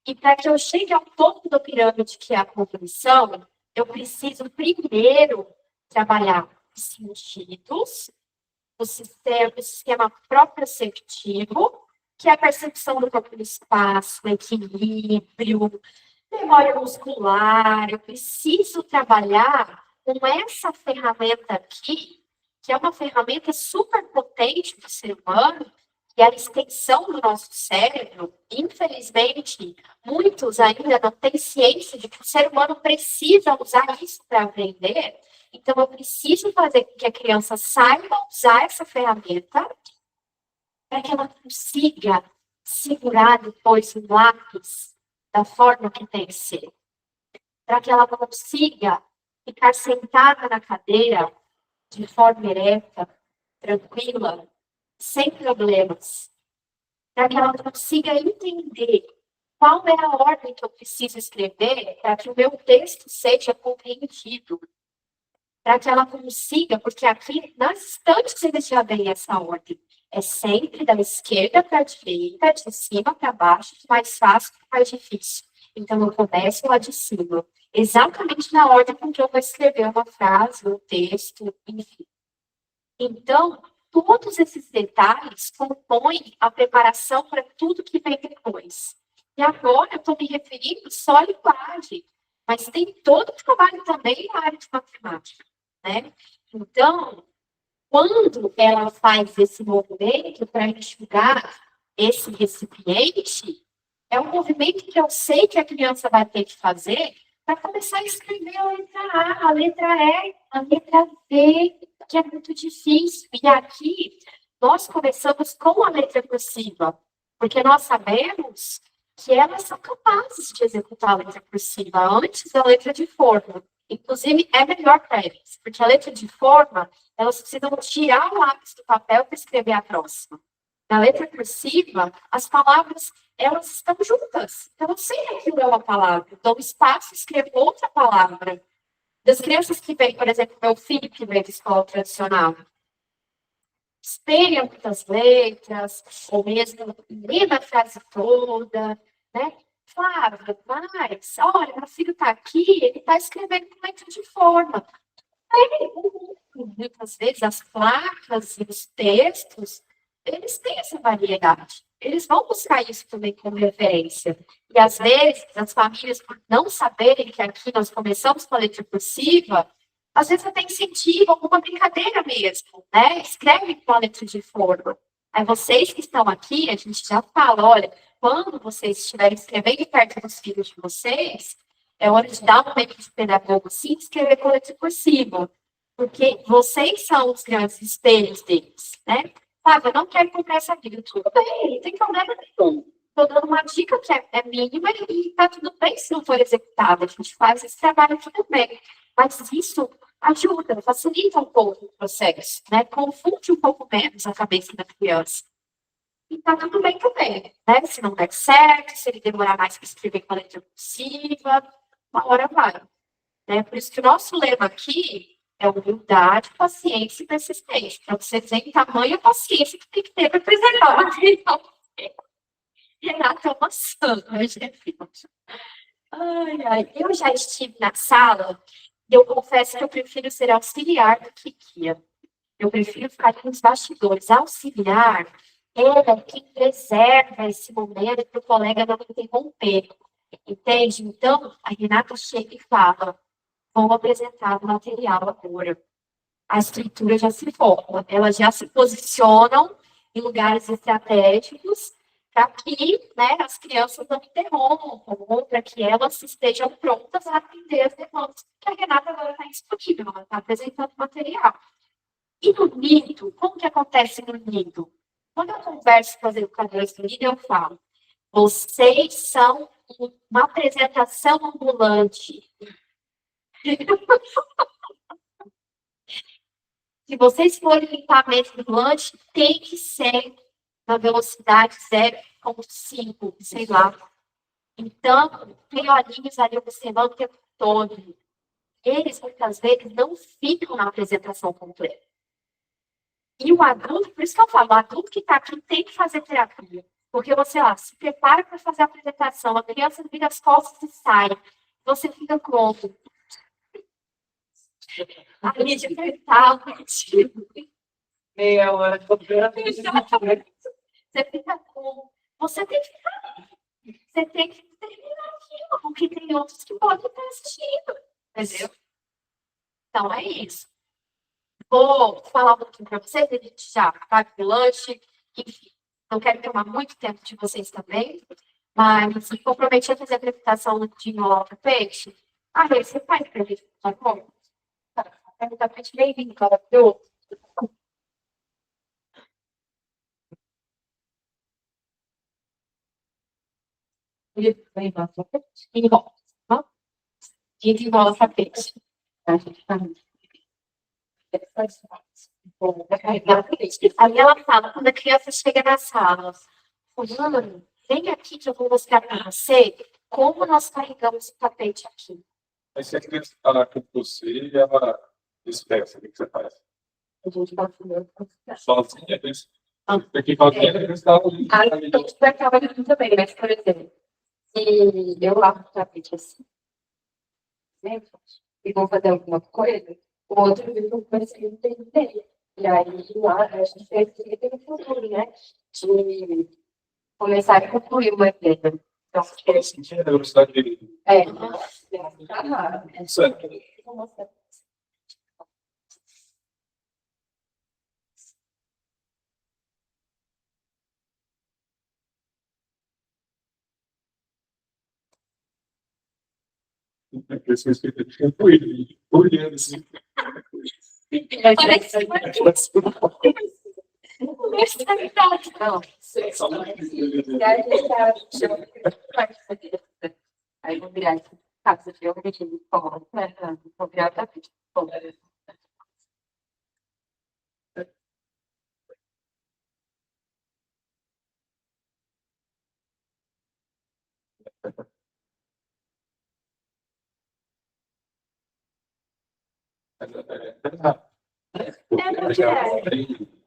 e para que eu chegue ao topo da pirâmide, que é a cognição, eu preciso primeiro trabalhar os sentidos, o sistema proprioceptivo, que é a percepção do próprio espaço, o equilíbrio, memória muscular, eu preciso trabalhar com essa ferramenta aqui, que é uma ferramenta super potente do ser humano, e a extensão do nosso cérebro. Infelizmente, muitos ainda não têm ciência de que o ser humano precisa usar isso para aprender. Então, eu preciso fazer com que a criança saiba usar essa ferramenta para que ela consiga segurar depois o lápis da forma que tem que ser. Para que ela consiga ficar sentada na cadeira de forma ereta, tranquila, sem problemas. Para que ela consiga entender qual é a ordem que eu preciso escrever para que o meu texto seja compreendido. Para que ela consiga, porque aqui, nas estantes, eles já vem essa ordem. É sempre da esquerda para a direita, de cima para baixo, de mais fácil para mais difícil. Então, eu começo lá de cima, exatamente na ordem com que eu vou escrever uma frase, um texto, enfim. Então, todos esses detalhes compõem a preparação para tudo que vem depois. E agora eu estou me referindo só à linguagem, mas tem todo o trabalho também na área de matemática, né? Então, quando ela faz esse movimento para enxugar esse recipiente, é um movimento que eu sei que a criança vai ter que fazer para começar a escrever a letra A, a letra E, a letra V, que é muito difícil. E aqui, nós começamos com a letra cursiva, porque nós sabemos que elas são capazes de executar a letra cursiva antes da letra de forma. Inclusive, é melhor para eles, porque a letra de forma, elas precisam tirar o lápis do papel para escrever a próxima. Na letra cursiva, as palavras, elas estão juntas. Então, eu sei que aquilo é uma palavra. Então, espaço, escrevo outra palavra. Das crianças que vêm, por exemplo, meu filho que vem de escola tradicional, espelha muitas letras, ou mesmo lê a frase toda, né? Flávia, mas, olha, meu filho está aqui, ele está escrevendo com letra de forma. Aí, muitas vezes, as placas e os textos, eles têm essa variedade. Eles vão buscar isso também como referência. E, às vezes, as famílias, por não saberem que aqui nós começamos com a letra cursiva, às vezes até incentivam alguma brincadeira mesmo, né? Escreve com a letra de forma. Aí, vocês que estão aqui, a gente já fala, olha, quando vocês estiverem escrevendo perto dos filhos de vocês, é hora de dar um momento de pedagogo, sim, escrever com a letra cursiva. Porque vocês são os grandes espelhos deles, né? Sabe, eu não quero comprar essa Bíblia. Tudo bem, não tem problema nenhum. Estou dando uma dica que é mínima e está tudo bem se não for executado. A gente faz esse trabalho tudo bem. Mas isso ajuda, facilita um pouco o processo, né? Confunde um pouco menos a cabeça da criança. E está tudo bem também, né? Se não der certo, se ele demorar mais para escrever com a letra cursiva, uma hora vai. Né? Por isso que o nosso lema aqui é humildade, paciência e persistência. Para você dizer que tamanho paciência que tem que ter para preservar o material. Renata é uma santa, gente. Ai, ai. Eu já estive na sala e eu confesso que eu prefiro ser auxiliar do que guia. Eu prefiro ficar aqui nos bastidores. Auxiliar é quem preserva esse momento para o colega não interromper. Entende? Então, a Renata chega e fala: vou apresentar o material agora. A escritura já se forma, elas já se posicionam em lugares estratégicos para que, né, as crianças não interrompam, ou para que elas estejam prontas a atender as demandas, porque a Renata agora está disponível, ela está apresentando material. E no nido, como que acontece no nido? Quando eu converso com as educadoras do nido, eu falo: vocês são uma apresentação ambulante. Se vocês forem limpar a mesa do lanche, tem que ser na velocidade 0,5, sei lá. Então, tem olhinhos ali observando o tempo todo. Eles, muitas vezes, não ficam na apresentação completa. E o adulto, por isso que eu falo, o adulto que está aqui tem que fazer terapia. Porque você, lá, se prepara para fazer a apresentação, a criança vira as costas e sai. Você fica como? A mídia mental, Meia hora. você fica com. Você tem que ficar. Você tem que terminar aquilo. que tem outros que podem estar assistindo, entendeu? Então, é isso. Vou falar um pouquinho para vocês, a gente já vai para o lanche, enfim, não quero tomar muito tempo de vocês também, mas me comprometi a fazer a apresentação de enrolar o peixe. Ah, você faz para gente, tá bom? Tá, peixe bem-vindo, maravilhoso. Enrola, tá? Desenrola essa peixe. A gente tá aí ela fala, quando a criança chega na sala, fulano, vem aqui que eu vou mostrar para você como nós carregamos o tapete aqui. Mas se a criança falar com você e ela dispersa, o que você faz? A gente vai fazer Sozinha, a criança. Porque qualquer criança está ali. a gente vai trabalhando também, mas, por exemplo, se eu lavo o tapete assim, né, e vou fazer alguma coisa, o outro viu que eu comecei a entender. E aí, lá, a gente tem um futuro, né? De começar a concluir uma ideia. Então, Faz sentido a velocidade dele. é. Certo. Pessoas que ficam olhando assim. Parece Não, aí vou virar esse caso de eu repetindo escola, vou virar o tapete.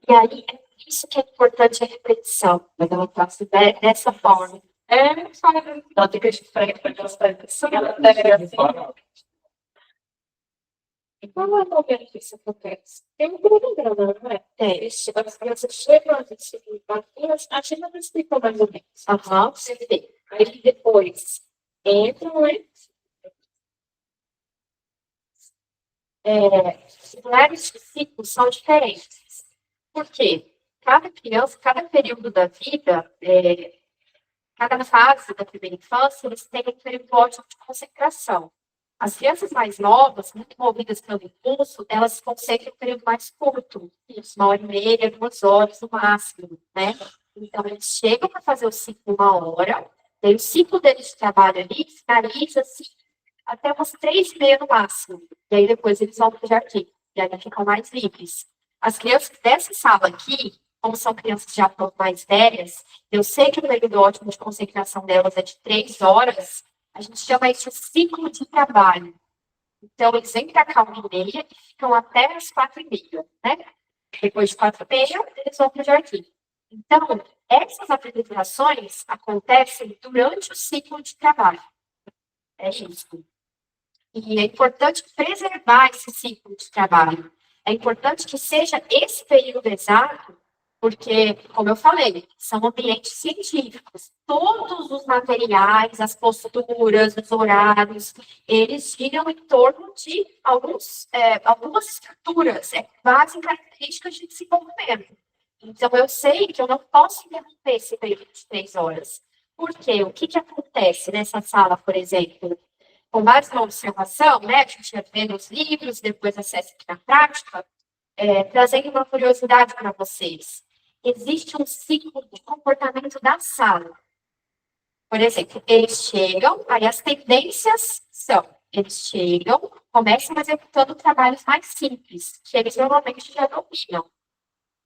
E aí, isso que é importante, a repetição. Mas ela faço dessa forma. Ela fica de frente para aquelas pessoas. Ela pega assim. Qual é o momento que isso acontece? Tem um cronograma, não é? Tem. As crianças chegam a seguir vaquinhas, a gente não explicou mais ou menos. Aham, você vê. Aí depois entram, né? Os lugares de ciclo são diferentes. Por quê? Cada criança, cada período da vida, cada fase da primeira infância, eles têm um período ótimo de concentração. As crianças mais novas, muito movidas pelo impulso, elas se concentram em um período mais curto, isso, 1h30, 2 horas no máximo, né? Então, eles chegam para fazer o ciclo 1 hora, daí o ciclo deles de trabalho ali finaliza assim, até umas 3h30 no máximo. E aí depois eles vão para o jardim, e aí ficam mais livres. As crianças dessa sala aqui, como são crianças já um pouco mais velhas, eu sei que o período ótimo de concentração delas é de 3 horas, a gente chama isso de ciclo de trabalho. Então, eles vêm para cá 1h30 e ficam até as 4h30, né? Depois de 4h30, eles vão para o jardim. Então, essas apresentações acontecem durante o ciclo de trabalho. É isso. E é importante preservar esse ciclo de trabalho. É importante que seja esse período exato, porque, como eu falei, são ambientes científicos. Todos os materiais, as posturas, os horários, eles giram em torno de algumas estruturas, base em características de desenvolvimento. Então, eu sei que eu não posso interromper esse período de 3 horas. Por quê? O que acontece nessa sala, por exemplo? Com base na observação, né, a gente já vê nos livros, depois acessa aqui na prática, trazendo uma curiosidade para vocês. Existe um ciclo de comportamento da sala. Por exemplo, eles chegam, aí as tendências são, eles chegam, começam executando trabalhos mais simples, que eles normalmente já dominam.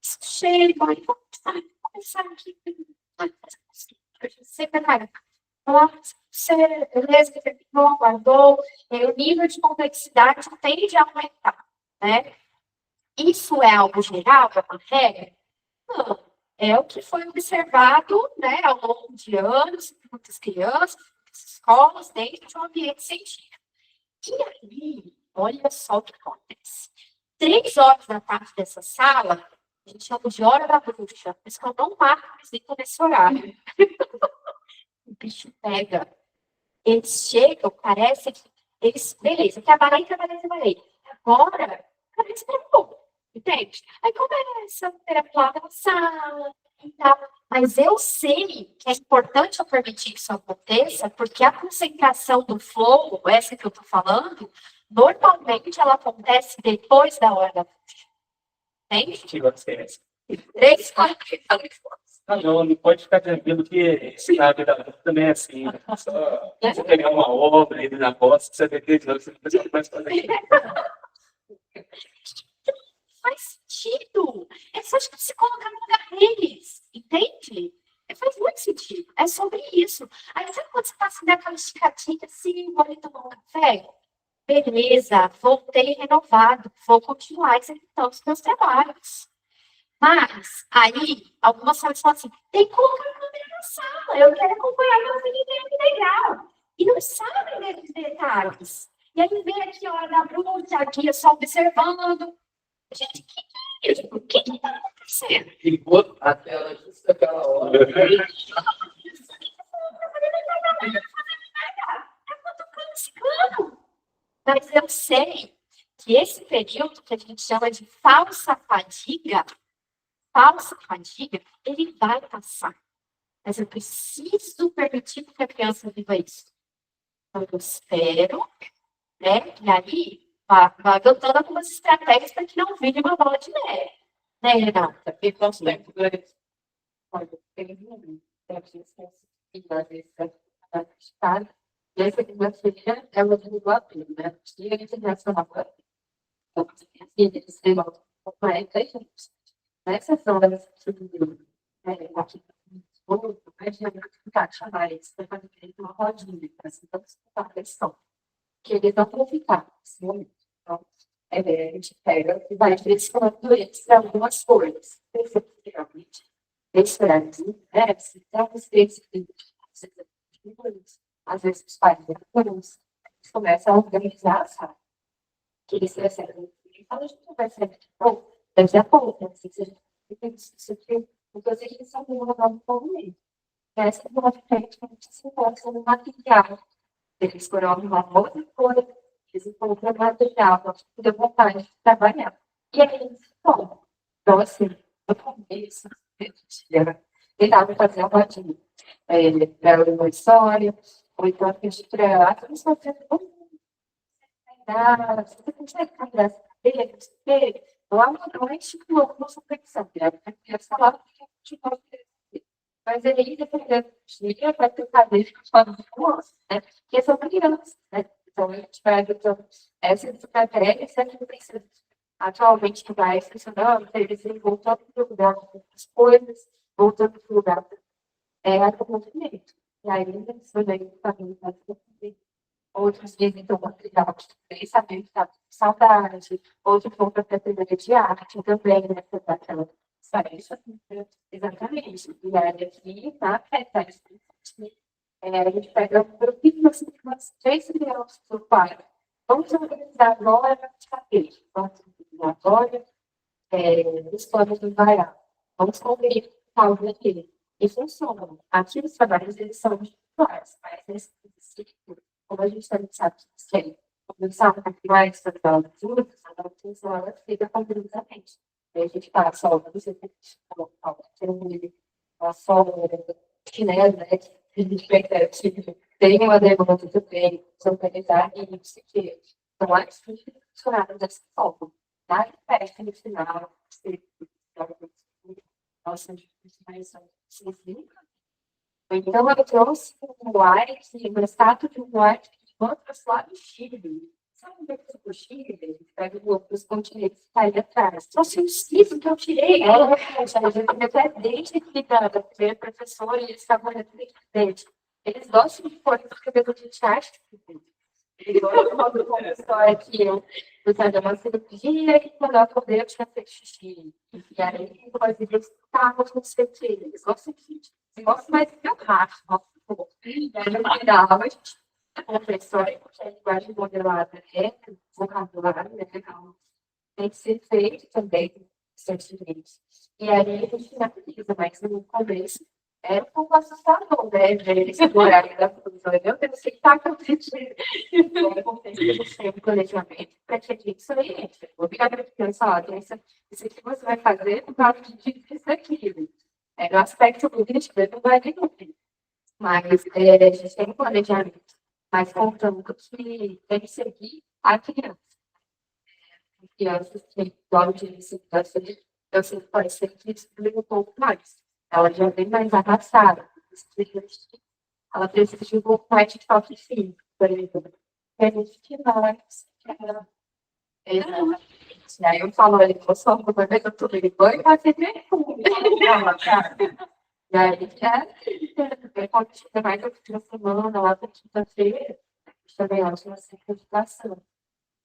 Chegam, aí vamos começar aqui. Você vai, beleza, terminou, guardou, o nível de complexidade tende a aumentar, né? Isso é algo geral, é uma regra? Não. É o que foi observado, né, ao longo de anos, em muitas crianças, muitas escolas, dentro de um ambiente científico. E aí, olha só o que acontece. 3 horas da tarde dessa sala, a gente chama de hora da bruxa, por isso que eu não marco visita nesse horário. O bicho pega. eles chegam, parece que eles, beleza, trabalhei. Agora, parece que é bom, entende? Aí começa a ter a placa na sala e tal. Mas eu sei que é importante eu permitir que isso aconteça, porque a concentração do flow, essa que eu tô falando, normalmente ela acontece depois da hora da puxa. Entende? Chegou a ser essa. 3, 4, Não pode ficar tranquilo que a vida adulta também é assim. Né? Só você pegar uma obra aí na costa, você vê que você não vai fazer. faz sentido. É só tipo, se colocar no lugar deles, entende? Faz muito sentido. É sobre isso. Aí sabe quando você está assim, daquela esticadinha assim, vou ali tomar um café? Beleza, voltei renovado, vou continuar executando os meus trabalhos. Mas, aí, algumas pessoas falam assim, tem que colocar a câmera na sala, eu quero acompanhar meu filho dele legal. E não sabem desses detalhes. E aí vem aqui a hora da bruxa, aqui eu só observando. Gente, o que está acontecendo? Ligou a tela justo naquela hora. Mas eu sei que esse período que a gente chama de falsa fadiga, ele vai passar. Mas eu preciso permitir que a criança viva isso. Então, eu espero, né? E aí, vai adotando algumas estratégias para que não vire uma bola de neve. Né, Renata? E quanto tempo dura isso? Olha, ele vive, às vezes, está. E essa segunda-feira, ela divulgou a tudo, né? Dia Internacional da Então, eles têm uma completa, gente. Nessa sessão da aqui, mas já vai chamar eles para fazer uma rodinha, para se participar da questão. Que eles não vão ficar nesse momento. Então, a gente pega e vai direcionando eles para algumas coisas. Realmente, esse Brasil, né? Se tem os às vezes os pais eles começam a organizar, sabe? Que eles recebem. Então, a gente não vai ser bom, deve ser pouco, né? Se seja isso aqui, inclusive, eles são um lugar do movimento. Essa é uma frente que a gente se encontra no material. Eles escolheram uma outra coisa, eles encontram material, nós podemos vontade de trabalhar. E aí eles vão. Então, assim, no começo, ele tentava fazer uma rodinha. Para uma história, ou então a gente para a gente não você consegue carregar essa cadeira, você lá não é tipo uma superstição, a criança lá que a gente pode mas ele, dependendo do dia, vai ter cadeira que fala de criança, né? Porque são crianças, né? Então, a gente vai adotando essa estratégia, sempre precisa. Atualmente, que vai funcionando, eles vêm voltando para o lugar com as coisas, voltando para o lugar do movimento. E aí, eles vão também outros visitam material de pensamento, saudade, outros vão para a categoria de arte também, né? Daquela isso exatamente. E aí, aqui, tá? A gente pega um grupinho, assim, umas 3 crianças do pai. Vamos organizar agora de tapete. Vamos organizar agora os planos do vaiar. Vamos conferir algo aqui. E funciona. Aqui os trabalhos, eles são individuais, mas nesse tipo, como a gente também sabe que tem começar a mais para tudo, a atenção ela fica completamente. Aí a gente passa, ó, você tem que a sogra, chinelo, né? Que a gente tem uma demanda também, se organizar e isso que não é que funcionar dessa forma. Nada impede no final, você nossa, mas então, eu trouxe um white, um extrato de um white que encontra lá do Chile. Sabe onde é que o Chile? A gente pega os continentes que está aí atrás. Trouxe um escrito que eu tirei. Até desde que da primeira professora, eles estavam desde. Eles gostam de pôr escrever do que acha que eles gostam de uma história que eu usava uma cirurgia e quando eu acordei eu tinha feito xixi. E aí, eles estavam com certeza. Eles gostam disso. Gosto mais do que eu racho, e aí eu cuidava, a professora, porque a linguagem modelada é vocabulário, né? Tem que ser feito também, certos direitos. E aí a gente finaliza, mas no começo, É um pouco assustador, né? Ver esse horário da produção. Meu Deus, o que está acontecendo? Então, eu tenho que ter um planejamento para que isso aí, obrigada a criança, ó, isso aqui você vai fazer por causa disso aqui. No aspecto cognitivo, não vai nenhum. Mas a gente tem um planejamento, mas contando que tem que seguir a criança. Crianças que logo de início, eu sempre parecer que explica um pouco mais. Ela já vem mais arrastada. Ela precisa de um pouco mais de toque físico, por exemplo. E a gente que vai. E aí eu falo, ele falou só, vai ver que eu tô ligando e vai ser perfume. E aí, quando chega mais da semana, lá da quinta-feira, também acho uma certificação.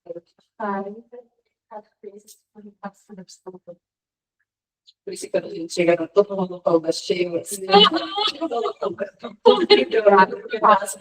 Eu te falo, cada vez que passa da desculpa. Por isso que quando a gente chega, tá todo mundo com palma cheia, assim, Tudo melhorado, porque passa.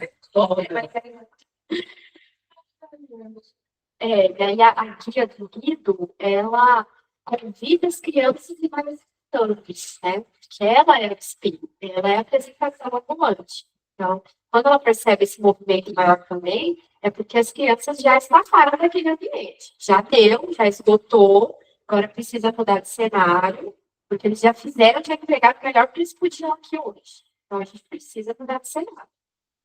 E aí a guia do Guido, ela convida as crianças e vai visitantes, né? Porque ela é a espírito, ela é a apresentação ambulante. Então, quando ela percebe esse movimento maior também, é porque as crianças já estafaram daquele ambiente. Já deu, já esgotou, agora precisa mudar de cenário, porque eles já fizeram, já entregaram o melhor que eles podiam aqui hoje. Então, a gente precisa mudar de cenário,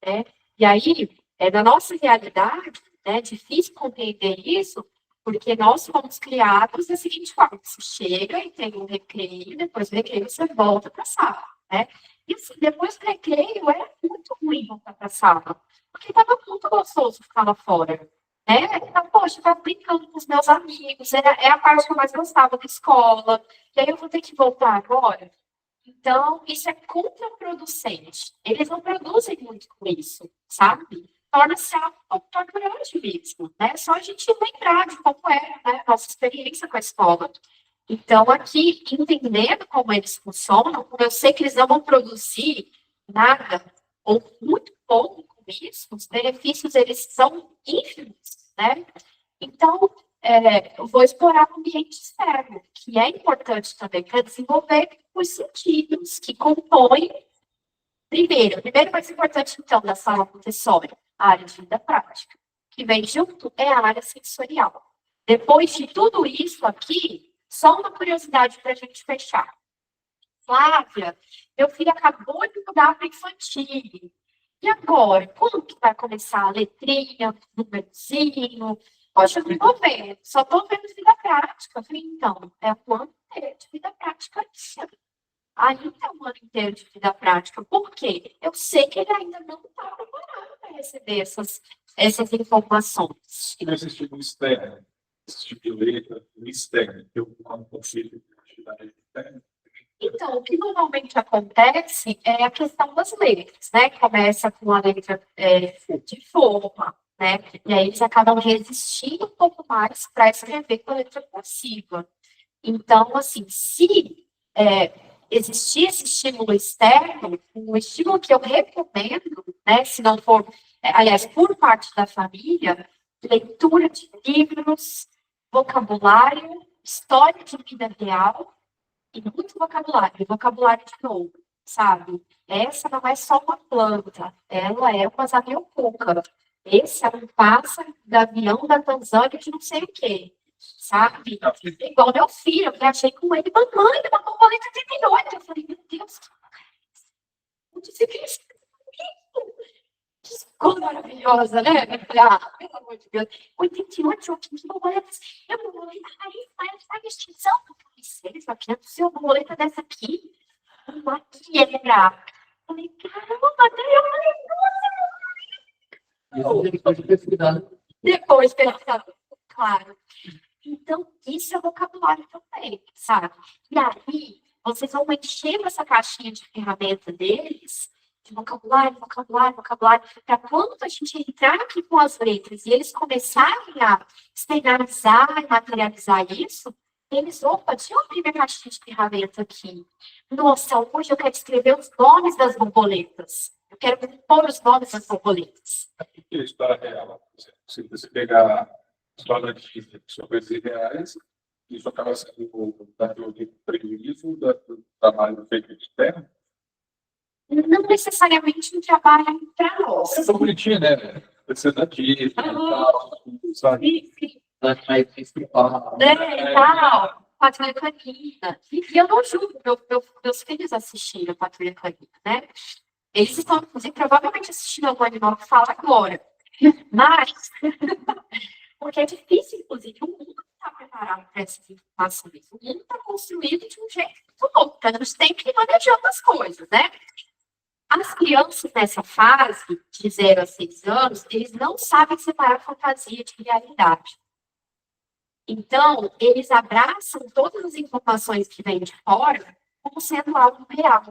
né? E aí, na nossa realidade, é difícil compreender isso, porque nós fomos criados da seguinte forma: você chega e tem um recreio, depois do recreio você volta para a sala, né? E assim, depois do recreio era muito ruim voltar para a sala, porque estava muito gostoso ficar lá fora, né? Então, poxa, eu estava brincando com os meus amigos, é a parte que eu mais gostava da escola, e aí eu vou ter que voltar agora. Então, isso é contraproducente. Eles não produzem muito com isso, sabe? Torna-se algo torturante mesmo, né? Só a gente lembrar de como era, né, a nossa experiência com a escola. Então, aqui, entendendo como eles funcionam, como eu sei que eles não vão produzir nada, ou muito pouco com isso, os benefícios, eles são ínfimos, né? Então, eu vou explorar o ambiente externo, que é importante também para desenvolver os sentidos que compõem. Primeiro mais importante, então, da sala Montessori, a área de vida prática. Que vem junto é a área sensorial. Depois de tudo isso aqui, só uma curiosidade para a gente fechar. Flávia, meu filho acabou de mudar para infantil. E agora? Quando que vai começar a letrinha, númerozinho? Poxa, eu não estou vendo, só estou vendo vida prática. Eu falei, então, é um ano inteiro de vida prática. Ainda é um ano inteiro de vida prática. Por quê? Eu sei que ele ainda não está preparado para receber essas informações. E nesse tipo externo, esse tipo de letra, externo, eu consigo atividade externa. Então, o que normalmente acontece é a questão das letras, né? Começa com a letra de forma, né? E aí eles acabam resistindo um pouco mais para escrever com a letra cursiva. Então, assim, se existir esse estímulo externo, um estímulo que eu recomendo, né? Se não for, aliás, por parte da família, leitura de livros, vocabulário, história de vida real, e muito vocabulário de novo, sabe? Essa não é só uma planta, ela é uma zamioculca. Esse é um pássaro do avião da Tanzânia de não sei o quê, sabe? Igual meu filho, eu viajei com ele, mamãe, uma borboleta 38. Eu falei, meu Deus, que disse que isso? Que coisa maravilhosa, né? Eu falei, pelo amor de Deus. 88, que borboleta. Eu borboleta, aí está em extinção. Eles aqui, não sei, uma borboleta dessa aqui. Uma quebra. Eu falei, caramba, Depois de pesquisar. depois pensando, claro. Então, isso é vocabulário também, sabe? E aí, vocês vão enchendo essa caixinha de ferramenta deles, de vocabulário, para quando a gente entrar aqui com as letras e eles começarem a externalizar e materializar isso, eles, opa, tinha uma primeira caixinha de ferramenta aqui. Nossa, hoje eu quero escrever os nomes das borboletas. Eu quero pôr os nomes das borboletas. E a história real, se você pegar a história de coisas reais, isso acaba sendo dando prejuízo do trabalho feito externo. não necessariamente um trabalho para nós. É tão bonitinho, né? Precisa daqui, sabe? mais principal. Né, e tal, Patrulha Canina. E eu não julgo, meus filhos assistiram Patrulha Canina, né? Eles estão, inclusive, provavelmente assistindo algum animal que fala agora. Mas, porque é difícil, inclusive, o mundo está preparado para essas informações. O mundo está construído de um jeito muito louco, então a gente tem que ir manejando as coisas, né? As crianças nessa fase, de 0 a 6 anos, eles não sabem separar fantasia de realidade. Então, eles abraçam todas as informações que vêm de fora como sendo algo real.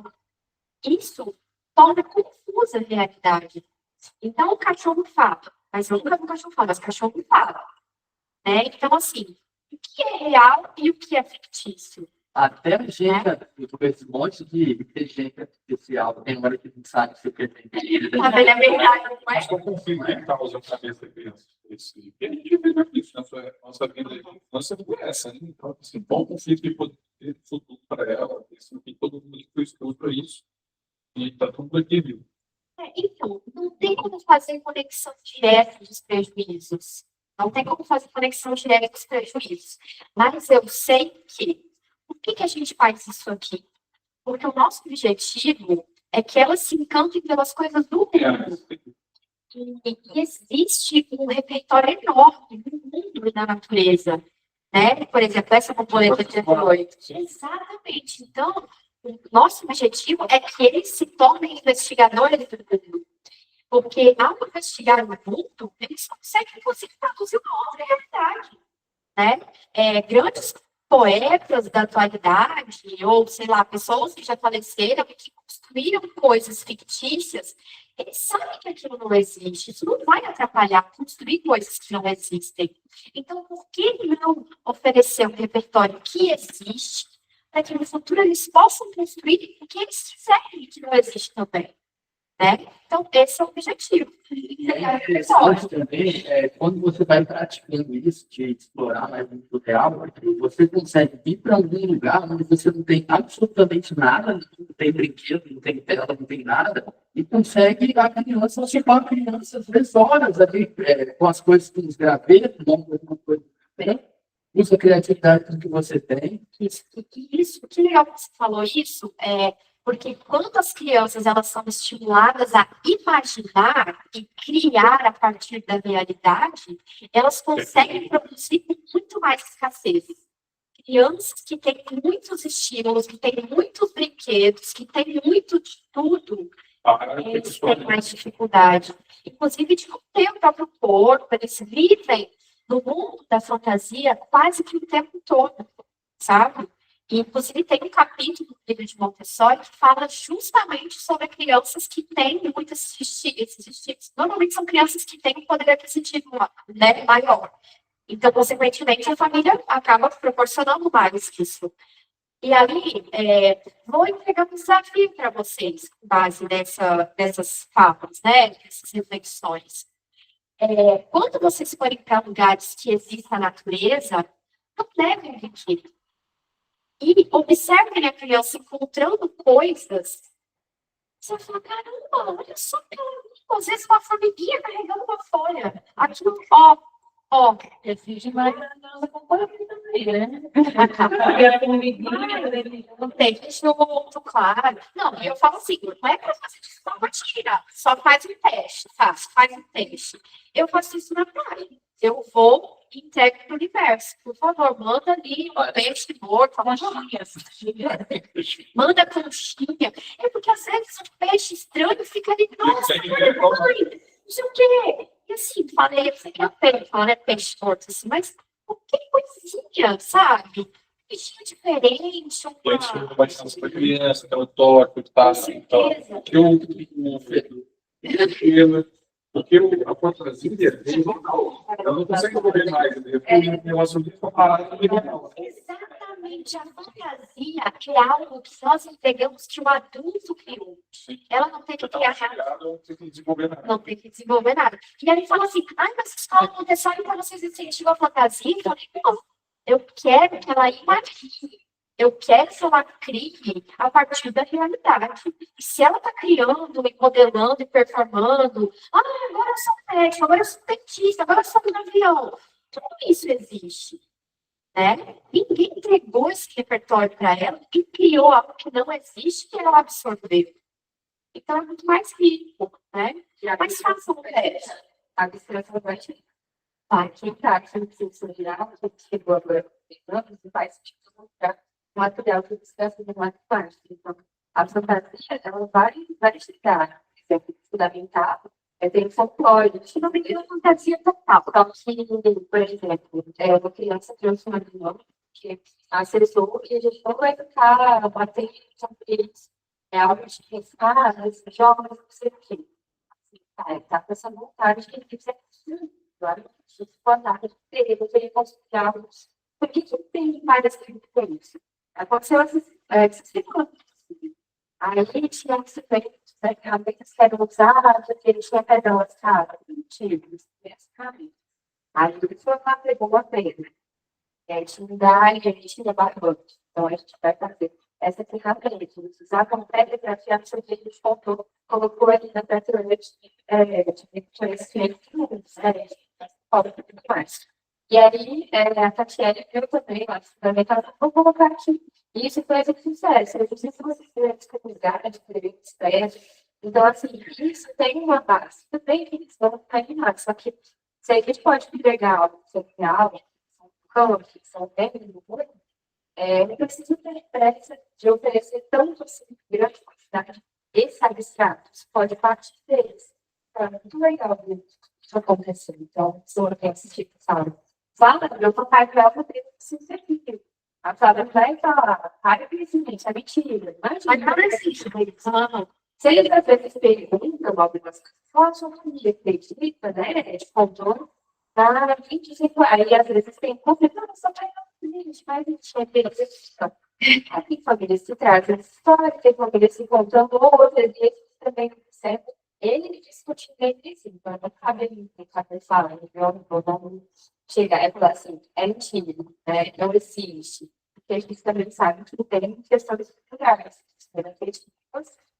Isso torna confusa a realidade. Então, o cachorro fala, mas eu nunca vi um cachorro falar, mas o cachorro fala. Né? Então, assim, o que é real e o que é fictício? Até a gente, eu vejo um monte de inteligência artificial, tem hora que não sabe se o que tem. Mas é verdade, não é? Mas qual conflito que causa a cabeça da criança? Esse, e a gente vê isso na nossa vida de infância não é essa, né? Então, assim, bom conflito que pode ter futuro para ela, assim, que todo mundo foi escolhido para isso, e está tudo equilíbrio. Então, não tem como fazer conexão direta dos prejuízos. Não tem como fazer conexão direta dos prejuízos. Mas eu sei que, por que a gente faz isso aqui? Porque o nosso objetivo é que elas se encantem pelas coisas do mundo. E existe um repertório enorme no mundo e na natureza. Né? Por exemplo, essa borboleta de Android. Exatamente. Então, o nosso objetivo é que eles se tornem investigadores do mundo. Porque, ao investigar o mundo, eles conseguem, inclusive, produzir uma outra realidade. Né? Grandes poetas da atualidade, ou, sei lá, pessoas que já faleceram e que construíram coisas fictícias, eles sabem que aquilo não existe. Isso não vai atrapalhar construir coisas que não existem. Então, por que não oferecer um repertório que existe para que no futuro eles possam construir o que eles quiserem que não existe também? Né? Então, esse é o objetivo. E é interessante também, quando você vai praticando isso, de explorar mais o mundo real, porque você consegue ir para algum lugar onde você não tem absolutamente nada, não tem brinquedo, não tem tela, não tem nada, e consegue a criança, você com a criança 3 horas ali, com as coisas que nos gravetos, alguma coisa que tem, usa a criatividade com que você tem. Isso, que legal que você falou isso, porque quando as crianças elas são estimuladas a imaginar e criar a partir da realidade, elas conseguem produzir com muito mais escassez. Crianças que têm muitos estímulos, que têm muitos brinquedos, que têm muito de tudo, eles têm mais dificuldade. Inclusive de não ter o próprio corpo, eles vivem no mundo da fantasia quase que o tempo todo, sabe? E, inclusive, tem um capítulo do livro de Montessori que fala justamente sobre crianças que têm muitos estímulos. Normalmente são crianças que têm um poder aquisitivo, né, maior. Então, consequentemente, a família acaba proporcionando mais isso. E ali, vou entregar um desafio para vocês, com base nessas falas, né, nessas reflexões. Quando vocês forem para lugares que exista a natureza, não levem brinquedo. E observem a criança encontrando coisas. Você vai falar, caramba, olha só, às vezes uma formiguinha carregando uma folha. Aquilo, ó. Exige mais da companhia também, né? Não tem muito claro. Não, eu falo assim, não é para fazer de forma tira, só faz um teste, tá? Faz um teste. Eu faço isso na praia. Eu vou e entrego para o universo. Por favor, manda ali um peixe morto, uma manda conchinha. É porque às vezes um peixe estranho fica ali, nossa, mãe, não sei o quê. E assim, falei, eu sei que é peixe, falando é peixe morto, assim, mas que coisinha, sabe? Peixinho diferente, uma... Vai ser para criança, aquela torta, tá? Com certeza. Porque a fantasia, ela não consegue correr mais, né? Porque ela só fica parada e não. Exatamente, a fantasia é algo que nós entregamos que o adulto criou. Ela não tem que criar nada. Não tem que desenvolver nada. Não tem que desenvolver nada. E aí fala assim, mas escola Montessori para vocês incentivam a fantasia? Eu falei, não, eu quero que ela imagine. Eu quero que ela crie a partir da realidade. E se ela está criando, e modelando, e performando, agora eu sou médico, agora eu sou dentista, agora eu sou do avião. Tudo isso existe, né? Ninguém entregou esse repertório para ela, ninguém criou algo que não existe que ela absorveu. Então é muito mais rico, né? Mais fácil para ela. A abstração vai te quem está aqui no curso geral, que chegou agora com e faz tipo um material que descansa de uma parte. Então, a fantasia, ela vai chegar, por exemplo, fundamental, tem folclore, Que não tem uma fantasia total. só que, por exemplo, uma criança trouxe uma menina que acessou e a gente não vai ficar batendo sobre isso. É algo de pensar, mas jovens, não sei o quê. Tá com essa vontade que ele quiser. Claro, se for nada de ter, eu teria considerado. Por que tem várias isso? Aconteceu essas semanas. Aí a gente tinha que se ver, né, realmente que eram usadas, que eles tinham perdão as casas, antigos, aí ele foi lá, pegou uma pena. E aí intimidade, a gente tinha barbante. Então a gente vai fazer essa ferramenta. Eles usavam pedra para afiar o que a gente colocou ali na prateleira de conhecimento diferente. Mais. E aí, a Tatiana viu também, vou colocar aqui. Isso foi exercício, exercício que você fez com lugares, diferentes testes. Então, assim, isso tem uma base. Também que eles vão ficar animados. Só que se a gente pode entregar algo social, que são bem muito, não precisa ter pressa de oferecer tanto assim, grande quantidade desses abstratos. Pode partir deles. Então, é muito legal ver isso acontecer. Então, se eu esse tipo, sabe? Fala, meu papai para ela ter se servir. A Flávia vai falar, para crescimento, é mentira. Mas não existe. Se eles às vezes perguntam algumas coisas, só que acredita, né? De controle. Aí às vezes tem conflito, não, só vai gente, mas a gente é percepção. Tem famílias que trazem história, tem famílias que contam outras, e eles também observam. Ele discutindo entre si, então não cabe ele falar, não chegar e falar assim, é mentira, né? Não existe. Porque a gente também sabe que tem questões estruturais,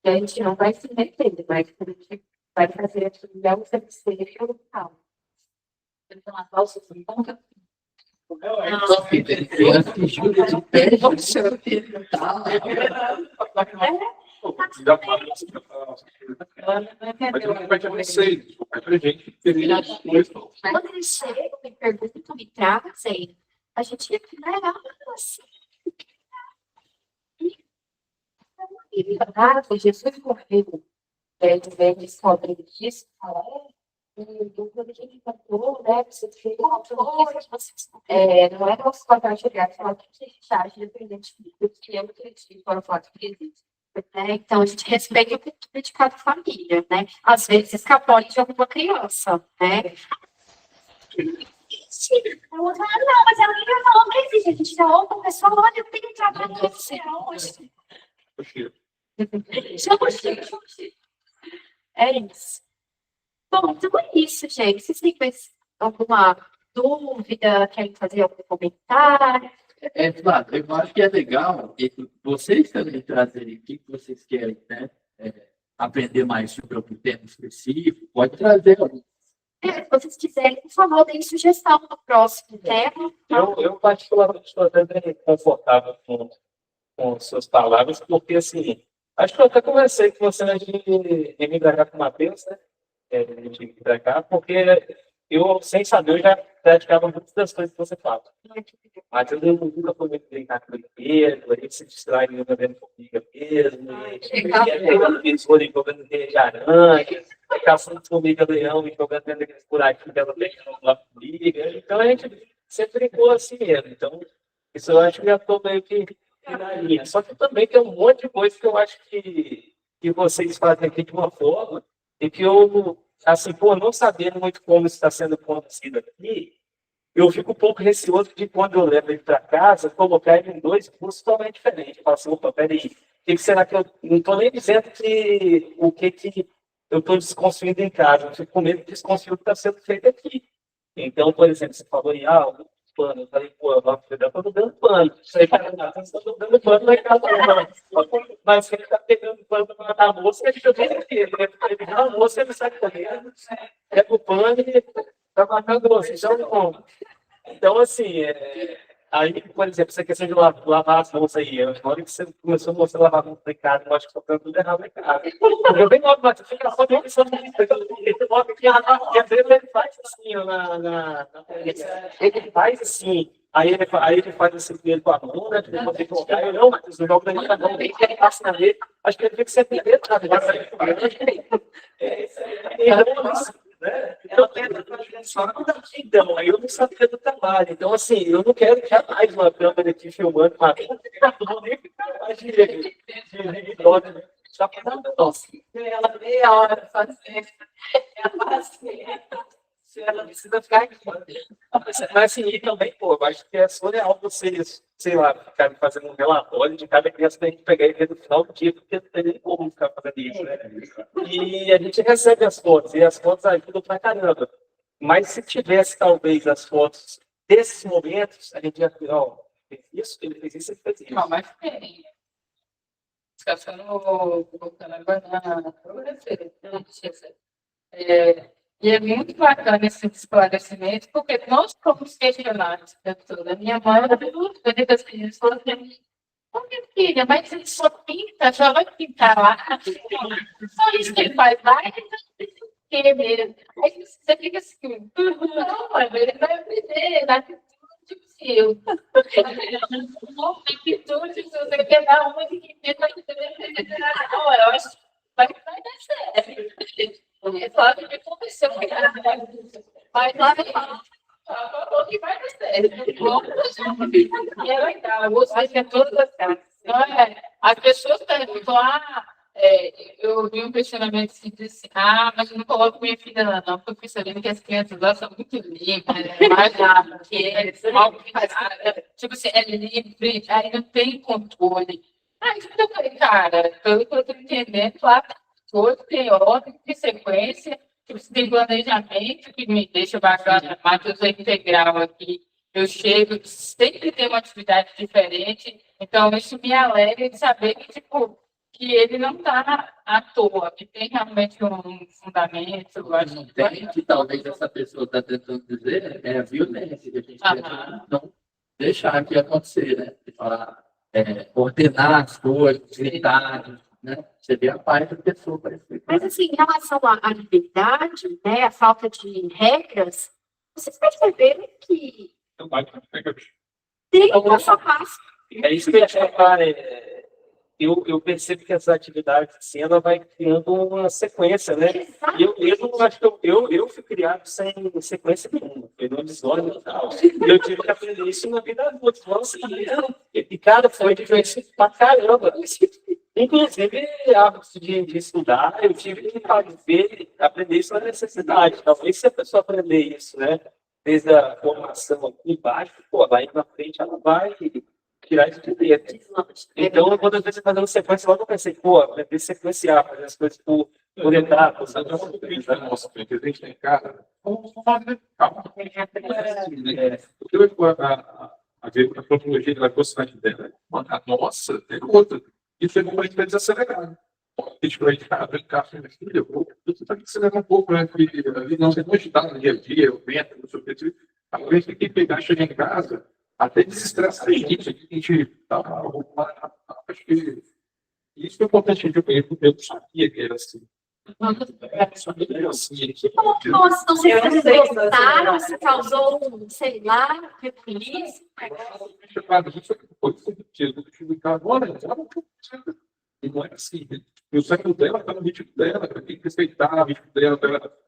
e a gente não vai se meter, mas a gente vai fazer aquilo que é o serviço local. Então, a falsa conta. Criança que jura de pé, Mas eu não vai ter vocês, vai pra gente. Quando eles chegam, me perguntam, me trazem, a gente ia criar assim. Jesus morreu. De vez descobre disso, fala, e do que ele cantou, né? Você fez não é nosso papel chegar e falar que a gente acha independente do que eu acredito para falar que existe. Então, a gente respeita o cultura de cada família, né? Às vezes, escapole de alguma criança, né? A outra, não, mas ela não falou que existe. A gente dá outra pessoa, olha, eu tenho que trabalhar com você hoje. Chama o Chico. É isso. Bom, então é isso, gente. Vocês têm mais alguma dúvida? Querem fazer algum comentário? Flávio, eu acho que é legal vocês também trazerem o que vocês querem, né? Aprender mais sobre algum tema específico, pode trazer algum. Se vocês quiserem, por favor, deem sugestão no próximo tema. Eu particularmente estou até bem confortável com suas palavras, porque, assim, acho que eu até conversei com você antes de me embarcar com o Matheus, né? De vir para cá, porque eu, sem saber, eu já praticava muitas das coisas que você fala. Mas eu nunca fui muito brincar com ele mesmo, a gente se distrai jogando formiga mesmo, pegando tesoura e jogando teia de aranha, caçando formiga leão e jogando dentro daqueles buraquinhos dela pegando lá formiga. Então a gente sempre brincou assim mesmo. Então, isso eu acho que já estou meio que na linha. Só que também tem um monte de coisa que eu acho que vocês fazem aqui de uma forma e que eu, assim, não sabendo muito como isso está sendo conduzido aqui, eu fico um pouco receoso de, quando eu levo ele para casa, colocar ele em dois cursos totalmente diferentes. Eu falo assim, opa, peraí, o que será que eu... Não estou nem dizendo o que eu estou desconstruindo em casa, eu fico com medo de desconstruir o que está sendo feito aqui. Então, por exemplo, você falou em algo, pano. Eu falei, pô, eu tô dando pano. Isso aí, cara, vocês estão dando pano na casa não. Mas ele tá pegando pano pra matar a moça, que eu tenho aqui. Ele pega a moça, ele sai correndo, pega o pano e tá matando a moça. Então, assim, aí, por exemplo, essa questão de lavar as mãos aí, na hora que você começou a mostrar lavar a mão em casa, eu acho que está tudo errado em casa. Eu bem logo, mas fica só de opção de ele faz assim, ele faz assim, aí ele faz assim primeiro com a mão, né? Depois tem que colocar, eu não, mas o jogo da minha mão, ele passa na dele, acho que ele tem que ser primeiro, sabe? Então, aí eu não sabia do trabalho. Então, assim, eu não quero jamais uma câmera aqui filmando uma nem ficar mais de só para dar um toque. Ela meia hora fazendo, ela se ela precisa ficar aqui. Mas assim, e também, pô, eu acho que é surreal vocês, sei lá, ficarem fazendo um relatório de cada criança que a gente pegar e ver no final do dia, porque não tem nem como ficar fazendo isso, né? E a gente recebe as fotos, e as fotos ajudam pra caramba. Mas se tivesse, talvez, as fotos desses momentos, a gente ia falar, ó, ele fez isso, ele fez isso. Não, mas tem. Descansando voltando agora na e é muito bacana esse esclarecimento, porque nós fomos questionados o tempo todo. A minha mãe era muito bonita, as crianças falaram para mim, ô minha filha, mas ele só pinta, já vai pintar lá. Só isso que ele faz lá, ele não tem mesmo. Aí você fica assim, não, mãe, ele vai aprender, na atitude eu. Na atitude, se você quer dar uma de que pinta, não, eu acho que vai dar certo. É claro que aconteceu, mas lá me fala que vai dar certo. E é legal, eu gostei de todas as casas. Então, as pessoas perguntam, eu vi um questionamento que disse, mas eu não coloco minha filha lá, não, porque eu fui sabendo que as crianças lá são muito limpas, mais nada, que tipo assim, é livre, aí não tem controle. Então eu falei, cara, pelo que eu estou entendendo, lá todo tem ordem, tem sequência, tem planejamento que me deixa bacana, Matheus é integral aqui. Eu chego, sempre tem uma atividade diferente, então isso me alegra de saber que, tipo, que ele não está à toa, que tem realmente um fundamento. Eu acho não tem, que talvez essa pessoa está tentando dizer, é a violência, que a gente quer não deixar aqui acontecer, né? De falar, ordenar as coisas, gritar, né? Seria a parte da pessoa para explicar. Mas, assim, em relação à liberdade, né, a falta de regras, vocês perceberam que tem passo a passo. É isso que eu ia falar, eu percebo que essa atividade assim, ela vai criando uma sequência, né? E eu mesmo acho que eu fui criado sem sequência nenhuma, eu não desordem e tal. E eu tive que aprender isso na vida adulta. Nossa, e cara, foi difícil pra caramba. Inclusive, hábitos de estudar, eu tive que aprender isso na necessidade. Talvez se a pessoa aprender isso, né? Desde a formação aqui embaixo, pô, lá na frente ela vai tirar isso de dentro. Então, quando eu estou fazendo sequência, logo eu pensei, pô, aprender a sequenciar, fazer as coisas por etapas. Nossa, a gente tem cara, calma. A cronologia da velocidade dela, nossa, tem outra. E foi uma coisa desacelerada. A gente vai brincar com a filha, você tem que acelerar um pouco, né? Porque ali não tem muito no dia a dia, o vento, não sei o que. A gente tem que pegar, chegar em casa, até desestressar a gente tá acho que isso foi importante de eu conhecer, porque eu não sabia que era assim. Nossa, não sei se vocês gostaram, se causou, sei lá, rebuliço. E não é assim. E o cérebro dela está no ritmo dela, tem que respeitar o ritmo dela,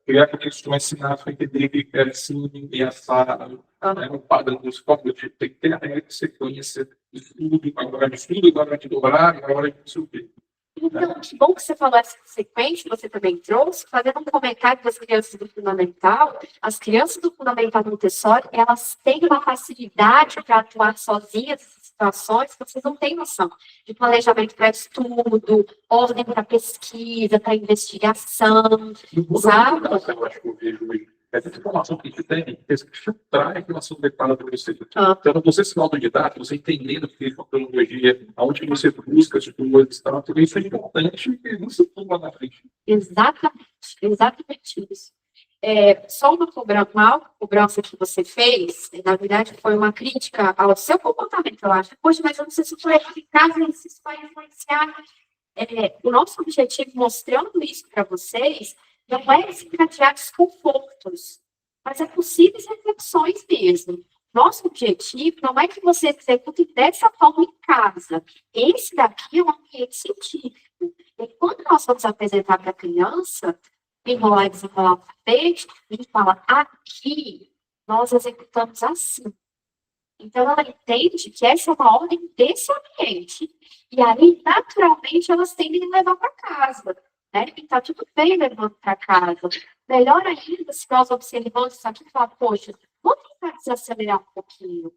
criar aquele instrumento ensinar para entender que é assim, e assado, um padrão dos códigos, tem que ter a regra de sequência, estudo, agora de dobrar, agora de subir. Então, que bom que você falou essa sequência, você também trouxe, fazendo um comentário das crianças do Fundamental. As crianças do Fundamental Montessori, elas têm uma facilidade para atuar sozinhas nessas situações que vocês não têm noção. De planejamento para estudo, ordem para pesquisa, para investigação, sabe? Eu acho que eu vejo hoje É muita informação que a gente tem que filtrar a informação adequada para você. Ah. Então, você sendo autodidata, você entendendo o que é tecnologia, aonde você busca as coisas, tá? Tudo isso é importante e não se lá na frente. Exatamente isso. Só uma cobrança que você fez, na verdade, foi uma crítica ao seu comportamento, eu acho. Poxa, mas eu não sei se foi eficaz, se isso vai influenciar. O nosso objetivo, mostrando isso para vocês, não é desencadear desconfortos, mas é possíveis reflexões mesmo. Nosso objetivo não é que você execute dessa forma em casa. Esse daqui é um ambiente científico. E quando nós vamos apresentar para a criança, enrolar e desenrolar o tapete, a gente fala, aqui nós executamos assim. Então, ela entende que essa é uma ordem desse ambiente. E aí, naturalmente, elas tendem a levar para casa. Né? E está tudo bem levando para casa. Melhor ainda, se nós observamos isso aqui e falar, poxa, vou tentar desacelerar um pouquinho.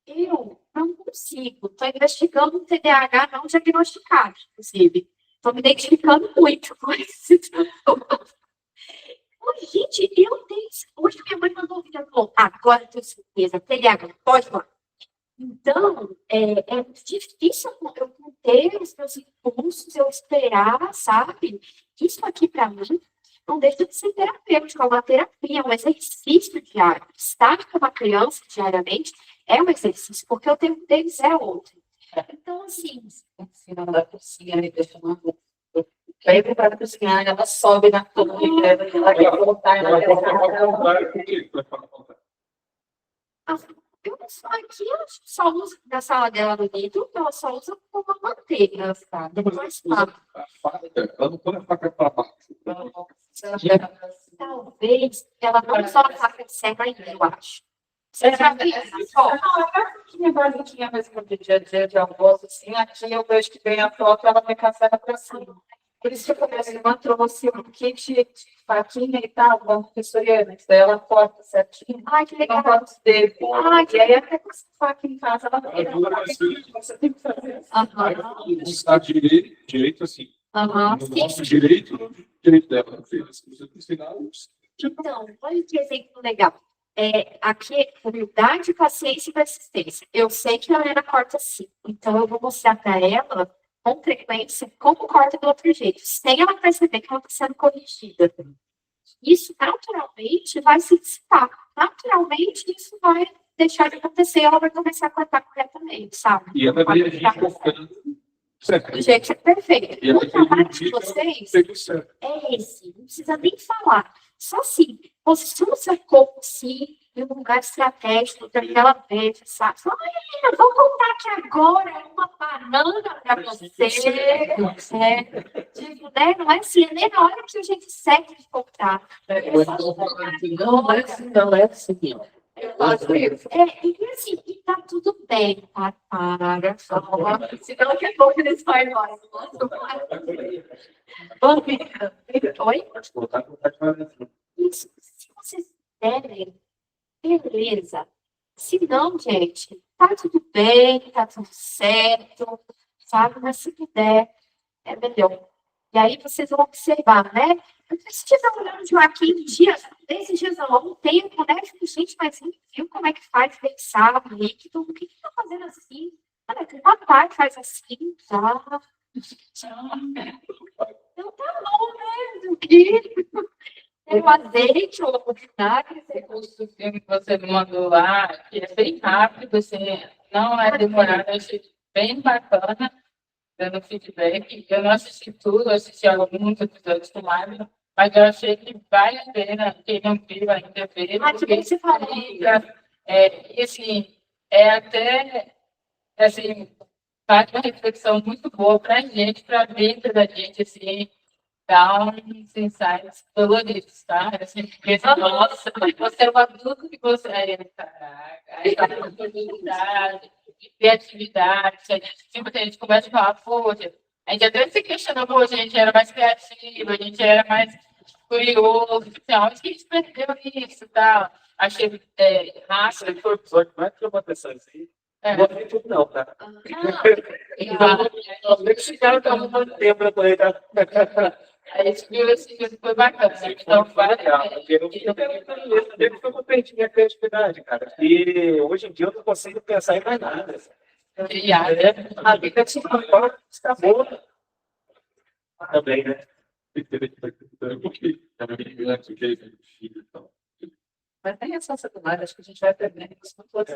Eu não consigo. Estou investigando um TDAH não diagnosticado, inclusive. Estou me identificando muito com esse transtorno. Gente, eu tenho. Hoje minha mãe mandou um vídeo e falou: agora eu tenho certeza, TDAH, pode falar. Então, é muito difícil eu conter os meus impulsos, eu esperar, sabe? Isso aqui, para mim, não deixa de ser terapêutico, é uma terapia, é um exercício diário. Estar com uma criança diariamente é um exercício, porque o tempo deles é outro. Então, assim. Ensinando da cozinha, me deixa uma roupa. Aí para cozinhar, ela sobe na cama e ela quer voltar. Ela pode falar ao contrário, por quê? Vai falar ao contrário. Eu não sou aqui, ela só usa da sala dela no vidro, ela só usa como uma manteiga, tá? Depois fala. A faca, ela não põe a faca para baixo. Talvez ela não usou a faca de serra ainda, eu acho. Você já viu? Tinha basiquinha mesmo de dia a dia de almoço, assim, aqui eu vejo que vem a foto, ela vem caçada para cima. Por isso que eu comecei, ela trouxe um kit de faquinha e tal, uma professoriana, que daí ela corta certinho. Ai, que legal. Não corta os dedos. E aí até com essa faca em casa, ela você tem que fazer assim. Está direito assim. No nosso direito dela. Não fez. Você tem ensinar os. Então, olha que exemplo legal. Aqui é humildade, paciência e persistência. Eu sei que a Helena corta assim, então eu vou mostrar para ela, com frequência, como corta do outro jeito, sem ela perceber que ela está sendo corrigida. Isso, naturalmente, vai se dissipar. Naturalmente, isso vai deixar de acontecer, ela vai começar a cortar corretamente, sabe? E ela vai agir focando. Certo. Gente, é perfeito. E ela O trabalho de vocês certo. é esse, não precisa nem falar. Só assim, posiciona o seu corpo, sim, em um lugar estratégico, daquela vez, sabe? Fala, Helena, vou contar aqui agora uma banana para você. Tipo, né? Não é assim, é nem na hora que a gente segue de contar. Não é assim, ó. Eu faço isso. E assim, e tá tudo bem, tá? Para, calma. Senão daqui a pouco eles vão embora. Oi? Pode colocar que vai fazer. Isso, se vocês derem, beleza. Se não, gente, tá tudo bem, tá tudo certo, sabe? Mas se puder, é melhor. E aí vocês vão observar, né? Porque se estiver olhando de Joaquim desses dias há um tempo, né? Eu fico, gente, mas ele viu como é que faz pensar, líquido, o que tá fazendo assim? Olha, que papai faz assim, tá? Então tá bom, né? Do que? O azeite, o vinagre, O filme que você me mandou lá, que é bem rápido, assim, não é demorado, eu achei bem bacana, dando feedback. Eu não assisti tudo, assisti alguns episódios do Mário, mas eu achei que vale a pena, quem não viu ainda ver. que bem que você falou. E assim, é até, assim, faz uma reflexão muito boa para a gente, para a vida da gente, assim, dar uns insights doloridos, tá? Assim, porque, nossa, você é um adulto que você é, caraca, aí tá com oportunidade, criatividade, a gente começa a falar, poxa, a gente até se questionou, poxa, a gente era mais criativo, a gente era mais curioso, onde que a gente perdeu isso, tá? Achei Esse foi o episódio que mais chamou atenção assim. Não é tudo não, tá? Nós nem chegaram a muito tempo pra poder estar Aí a gente viu esse filme, foi bacana. Então, Porque não foi que eu perdi minha criatividade, cara. E hoje em dia eu não consigo pensar em mais nada. A vida te acabou também, né? Porque é uma criança que é filho e tal. Mas tem essa sacanagem, acho que a gente vai aprendendo isso com todos.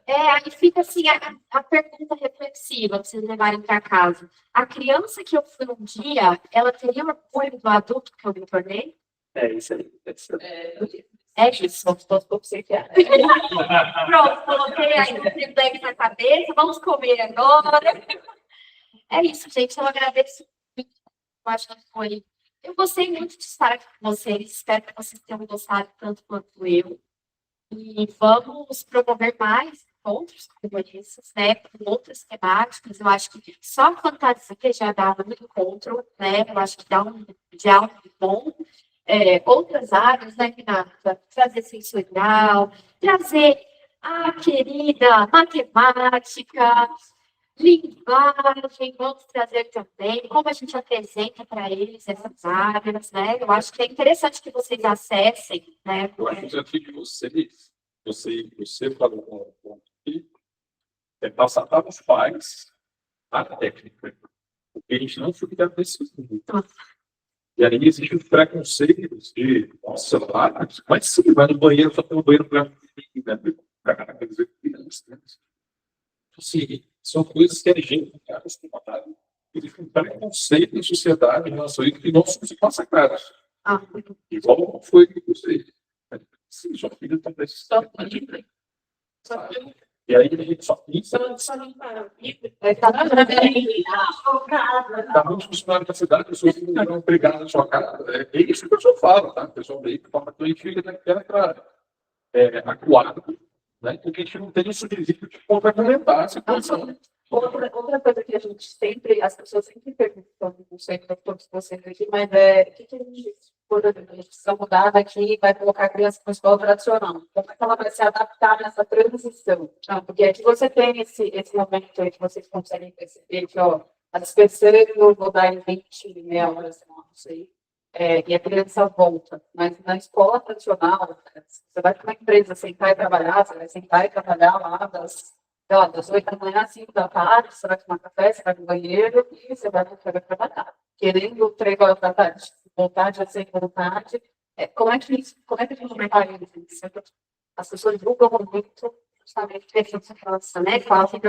Aí fica assim a pergunta reflexiva para vocês levarem para casa. A criança que eu fui um dia, ela teria orgulho do adulto que eu me tornei? É isso aí. É isso. Somos todos pouco psiquiatras. Pronto, coloquei aí o triplex na cabeça, vamos comer agora. É isso, gente. Eu agradeço muito. Eu acho que foi. Eu gostei muito de estar aqui com vocês. Espero que vocês tenham gostado tanto quanto eu. E vamos promover mais encontros como esses, né? Com outras temáticas. Eu acho que só a fantasia já dá um encontro, né? Eu acho que dá um diálogo bom. Outras áreas, né, Renata? Trazer sensorial, trazer a querida matemática, linguagem, vamos trazer também como a gente apresenta para eles essas áreas, né? Eu acho que é interessante que vocês acessem, né? Eu acho que o desafio de vocês, você falou com aqui, é passar para os pais a técnica. Porque a gente não fica desse mundo. E aí existe os preconceitos de, nossa, mas sim, vai no banheiro, só tem um banheiro para quer dizer, criança, né? Assim, são coisas que a gente não está acostumado. Existe um preconceito na sociedade em relação a isso que nós somos massacrados. Igual foi que você. Sim, sua filha está precisando. E aí a gente só pensa. Está muito funcionário da cidade, pessoas que não eram pregadas na sua casa. É isso que a pessoa fala, tá? A pessoa meio que fala que a gente fica naquela acuado, né? Porque a gente não tem esse requisito de complementar a situação. Outra coisa que a gente sempre, as pessoas sempre perguntam, não sei para todos vocês aqui, mas o que a gente, por exemplo, a gente precisa mudar daqui e vai colocar a criança na escola tradicional. Como é que ela vai se adaptar nessa transição? Porque aqui você tem esse momento aí que vocês conseguem perceber que, ó, a dispersão eu vou dar em 20 meia hora, não sei. E a criança volta. Mas na escola tradicional, você vai para uma empresa sentar e trabalhar, você vai sentar e trabalhar lá das 8 da manhã às 5 da tarde, você vai tomar café, você vai no banheiro e você vai trabalhar. Querendo 3 horas da tarde, vontade, sem vontade. Como é que a gente vai fazer isso? As pessoas julgam muito justamente essa criança, né? Fala assim,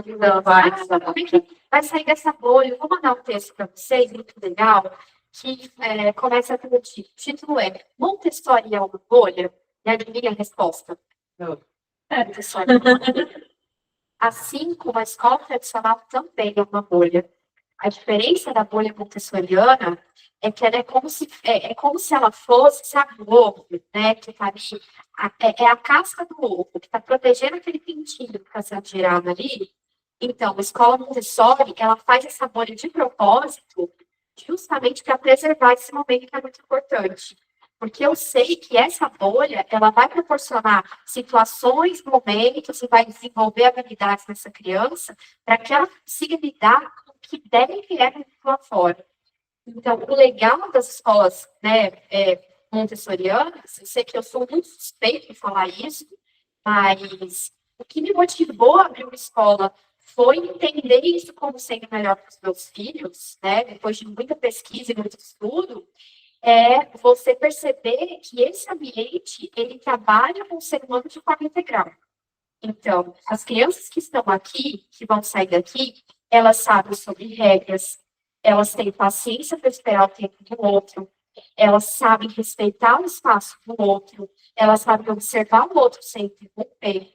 vai sair dessa bolha. Eu vou mandar um texto para vocês, muito legal, que começa com o título. O título é Montessori é uma bolha? E adivinha a resposta? Montessori é uma bolha. Assim como a escola tradicional também é uma bolha. A diferença da bolha montessoriana é que ela é como se ela fosse, sabe, o ovo, né? Que tá ali, é a casca do ovo, que está protegendo aquele pintinho que está sendo girado ali. Então, a escola Montessori, ela faz essa bolha de propósito justamente para preservar esse momento que é muito importante. Porque eu sei que essa bolha, ela vai proporcionar situações, momentos, e vai desenvolver habilidades nessa criança para que ela consiga lidar com o que deve e vier lá fora. Então, o legal das escolas, né, montessorianas, eu sei que eu sou muito suspeita em falar isso, mas o que me motivou a abrir uma escola foi entender isso como sendo melhor para os meus filhos, né, depois de muita pesquisa e muito estudo, você perceber que esse ambiente, ele trabalha com o ser humano de forma integral. Então, as crianças que estão aqui, que vão sair daqui, elas sabem sobre regras, elas têm paciência para esperar o tempo do outro, elas sabem respeitar o espaço do outro, elas sabem observar o outro sem interromper.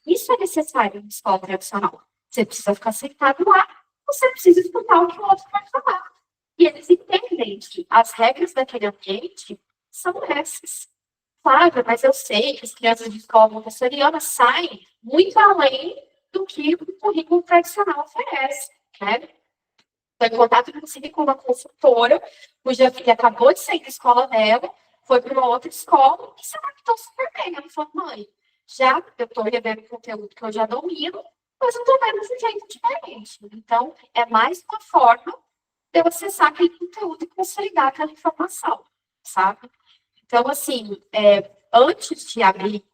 Isso é necessário em escola tradicional. Você precisa ficar sentado lá, você precisa escutar o que o outro vai falar. E eles entendem que as regras daquele ambiente são essas. Claro, mas eu sei que as crianças de escola montessoriana saem muito além do que o currículo tradicional oferece, né? Estou em contato, inclusive, com uma consultora, cuja filha acabou de sair da escola dela, foi para uma outra escola e se adaptou super bem. Ela falou, mãe, já eu estou revendo conteúdo que eu já domino, mas eu estou vendo de um jeito diferente. Então, é mais uma forma de eu acessar aquele conteúdo e consolidar aquela informação, sabe? Então, assim, antes de abrir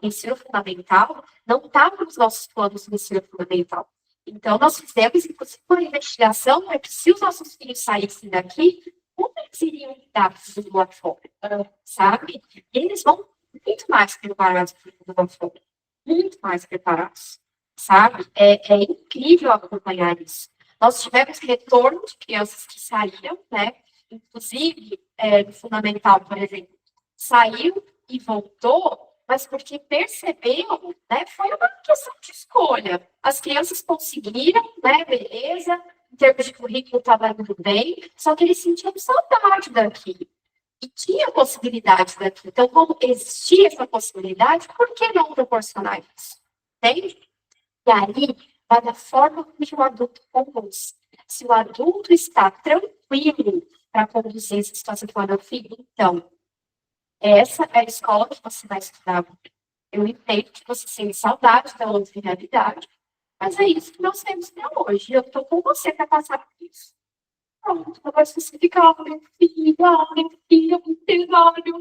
o ensino fundamental, não estava nos nossos planos do ensino fundamental. Então, nós fizemos, inclusive, uma investigação para que se os nossos filhos saíssem daqui, como eles iriam lidar com o lá fora, sabe? E eles vão muito mais preparados para o lá fora, muito mais preparados, sabe? É incrível acompanhar isso. Nós tivemos retorno de crianças que saíram, né? Inclusive, no fundamental, por exemplo, saiu e voltou, mas porque percebeu, né? Foi uma questão de escolha. As crianças conseguiram, né? Beleza, em termos de currículo estava indo bem, só que eles sentiam saudade daqui. E tinha possibilidade daqui. Então, como existia essa possibilidade, por que não proporcionar isso? Entende? E aí, vai da forma como o adulto conduz. Se o adulto está tranquilo para conduzir essa situação com o meu filho, então, essa é a escola que você vai estudar. Eu entendo que você sente saudade da outra realidade, mas é isso que nós temos para hoje. Eu estou com você para passar por isso. Pronto, depois você fica, meu filho, meu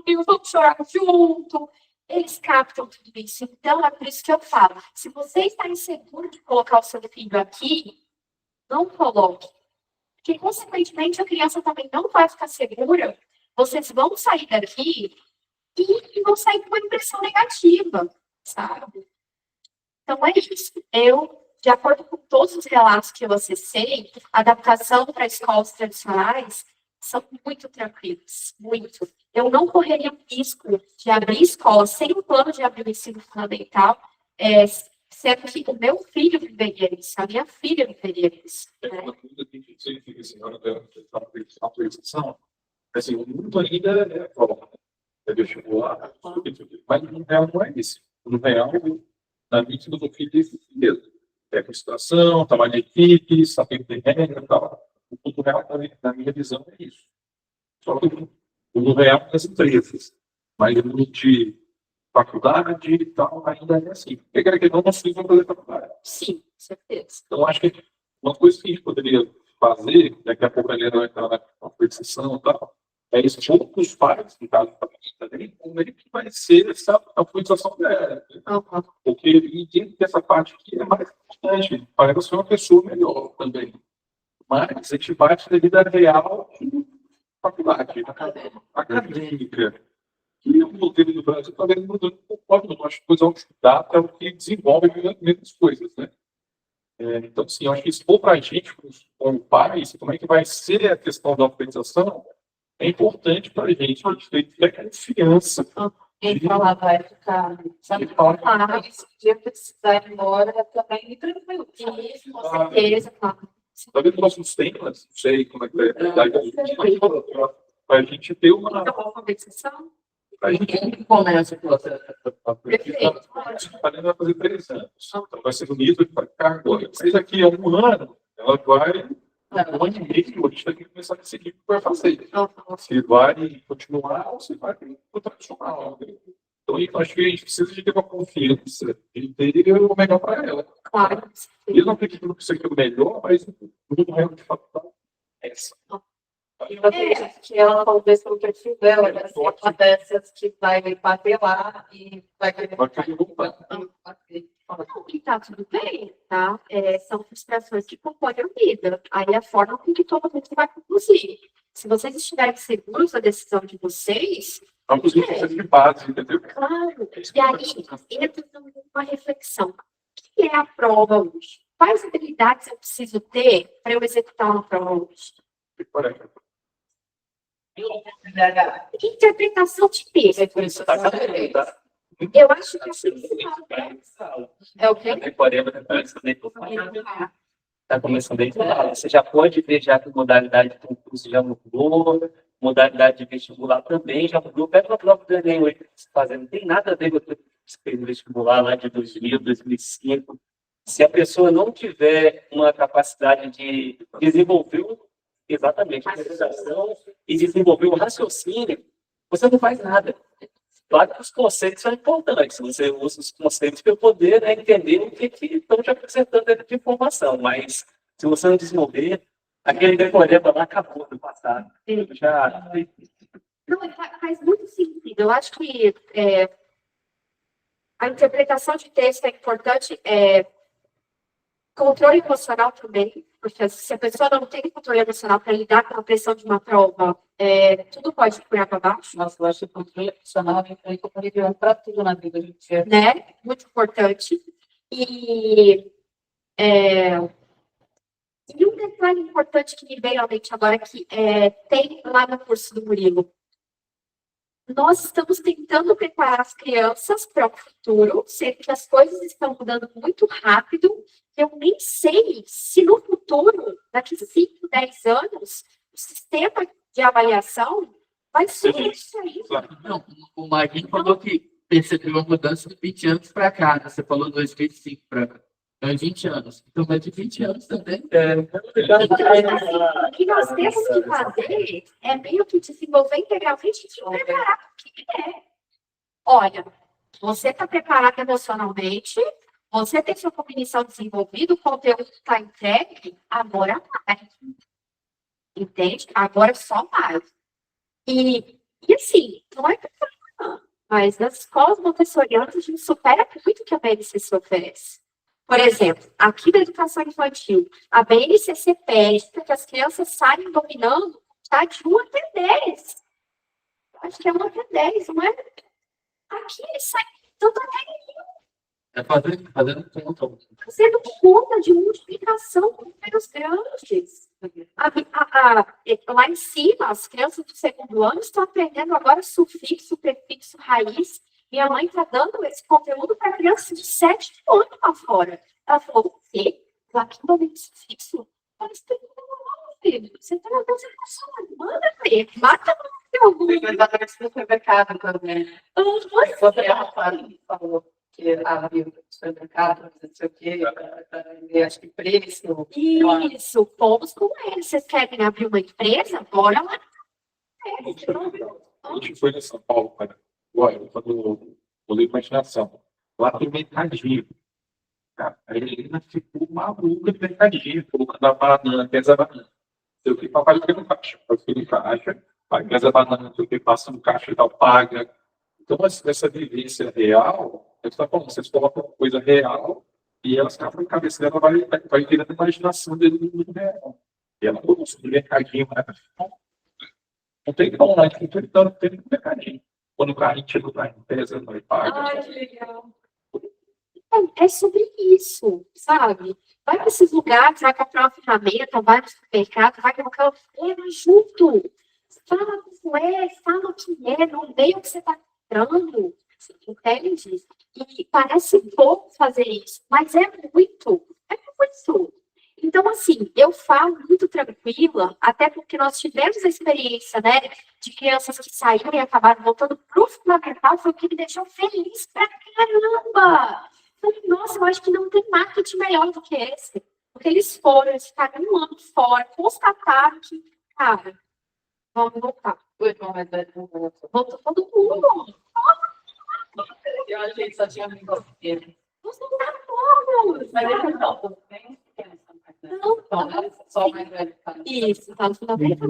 Deus, vamos chorar junto. Eles captam tudo isso. Então, é por isso que eu falo, se você está inseguro de colocar o seu filho aqui, não coloque. Porque, consequentemente, a criança também não vai ficar segura. Vocês vão sair daqui e vão sair com uma impressão negativa, sabe? Então, é isso. Eu, de acordo com todos os relatos que eu acessei, a adaptação para escolas tradicionais são muito tranquilos, muito. Eu não correria o risco de abrir escola sem um plano de abrir o ensino fundamental, sendo que o meu filho viveria isso, a minha filha viveria isso. Né? Uma coisa que significa, senhora, da atualização, assim, o mundo ainda é prova, é vestibular, mas no real não é isso. No real, na minha filosofia, é isso mesmo. É concentração, trabalho de equipe, saber de regra e tal. O mundo real, na minha visão, é isso. Só que o mundo real das empresas, mas o mundo de faculdade e tal ainda é assim. Porque que não consigo fazer faculdade. Sim, com certeza. Então, acho que uma coisa que a gente poderia fazer, daqui a pouco a Helena vai entrar na competição e tal, é expor para os pais, no caso da também, como é que vai ser essa autorização dela. Uhum. Porque ele entende que essa parte aqui é mais importante, para ser uma pessoa melhor também. Mas a gente bate na vida real de faculdade, acadêmica. E o modelo do Brasil está vendo mudando um pouco, eu acho que coisa estudar é o que desenvolve menos coisas, né? Então, assim, eu acho que expor para a gente, como pais, como é que vai ser a questão da alfabetização, é importante para a gente ter a confiança. Então, ela vai ficar, sabe, se o dia precisar ir embora, também me tranquilo. Isso, com certeza, claro. Tá vendo nossos temas? Não sei como é que é. Para a gente ter uma. Alfabetização? A gente Quem que começa o processo? Perfeito. vai fazer 3 anos. Então vai ser bonito para cá agora. Mas daqui a 1 ano, ela vai. 1 ano e meio, a gente tem que começar a decidir o que vai fazer. Se vai continuar ou se vai para o tradicional. Então, eu acho que a gente precisa de ter uma confiança de ter o melhor para ela. Claro. Eu não acredito que seja o melhor, mas o mundo real de fato é essa. E você acha que ela talvez pelo perfil dela, vai ser uma dessas que vai bater lá e vai querer voltar. E tá tudo bem, tá? São frustrações que compõem a vida. Aí é a forma com que todo mundo vai conduzir. Se vocês estiverem seguros da decisão de vocês... Vamos ver processo de base, entendeu? Claro. E aí entra uma reflexão. O que é a prova hoje? Quais habilidades eu preciso ter para eu executar uma prova hoje? Interpretação de texto. Eu acho que é o quê? Está começando desde lá. Você já pode ver já que a modalidade de concurso já mudou, modalidade de vestibular também já mudou. Pega o próprio Enem hoje que você fazendo. Não tem nada a ver com o vestibular lá de 2000, 2005. Se a pessoa não tiver uma capacidade de desenvolver exatamente a realização e desenvolver o raciocínio, você não faz nada. Claro que os conceitos são importantes, você usa os conceitos para poder entender o que estão te apresentando de informação, mas se você não desenvolver, Aquele decoreba lá acabou no passado. Já. Não, faz muito sentido. Eu acho que a interpretação de texto é importante. Controle emocional também, porque se a pessoa não tem controle emocional para lidar com a pressão de uma prova, tudo pode ir para baixo. Nossa, eu acho que o controle emocional é importante para tudo na vida, gente. Né? Muito importante. E um detalhe importante que me veio à mente agora, que tem lá no curso do Murilo. Nós estamos tentando preparar as crianças para o futuro, sendo que as coisas estão mudando muito rápido. Eu nem sei se no futuro, daqui 5, 10 anos, o sistema de avaliação vai ser isso aí. Não, o Maguinho falou que percebeu uma mudança de 20 anos para cá, né? Você falou 2005 para cá. É 20 anos. Então vai de 20 anos também. O que nós temos que fazer é meio que desenvolver integralmente e se preparar para o que é. Olha, você está preparado emocionalmente, você tem sua cognição desenvolvida, o conteúdo está entregue, agora vai. Entende? Agora só mais. E assim, não é problema, mas nas escolas montessorianas a gente supera muito o que a BNCC oferece. Por exemplo, aqui na educação infantil, a BNCC pede para que as crianças saiam dominando tá, de 1 até 10. Acho que é 1 até 10, não é? Aqui eles saem tanto até Fazendo conta. fazendo conta de multiplicação com números grandes. Lá em cima, as crianças do segundo ano estão aprendendo agora sufixo, prefixo, raiz. Minha mãe está dando esse conteúdo para crianças de 7 anos lá fora. Ela falou, o quê? Aqui no momento sufixo? Mas tem filho. Você está na concentração, manda ver. Mata no algum. Exatamente no supermercado também. Você falou que abriu o supermercado, não sei o quê, acho que preço. Isso, fomos com eles. Vocês querem abrir uma empresa? Bora lá. A gente foi em São Paulo, cara. Olha, quando eu olhei para a imaginação, lá tem mercadinho. Cara, a Helena ficou maluca de mercadinho, colocando a banana, pesa a banana. Sei o que, papai fica no caixa. Eu fui no caixa, aí pesa a banana, sei o que, passa no caixa e tal, paga. Então, essa vivência real, eu estou falando, vocês colocam coisa real e elas ficam na cabeça dela, vai virando a imaginação dele no mundo real. E ela, pô, no mercadinho, né? Não tem como, né? Tem no mercadinho. Quando o carrinho chega, o carrinho pesa, não paga. Ai, que legal. É sobre isso, sabe? Vai para esses lugares, vai comprar uma ferramenta, vai no supermercado, vai colocar o tema junto. Fala como fala o que é, no meio que você está entrando. Entende? E parece pouco fazer isso, mas é muito. Então, assim, eu falo muito tranquila, até porque nós tivemos a experiência, né, de crianças que saíram e acabaram voltando para o fundamental, foi o que me deixou feliz pra caramba. Falei, nossa, eu acho que não tem marketing melhor do que esse. Porque eles foram, eles ficaram 1 ano fora, constataram que, cara, vamos voltar. O irmão mais velho não voltou. Voltou todo mundo. Eu achei que só tinha amigo pequeno. Nós não dá todos. Mas ele não, tudo bem pequeno. Não, Só o mais velho. isso, tá no fundamental.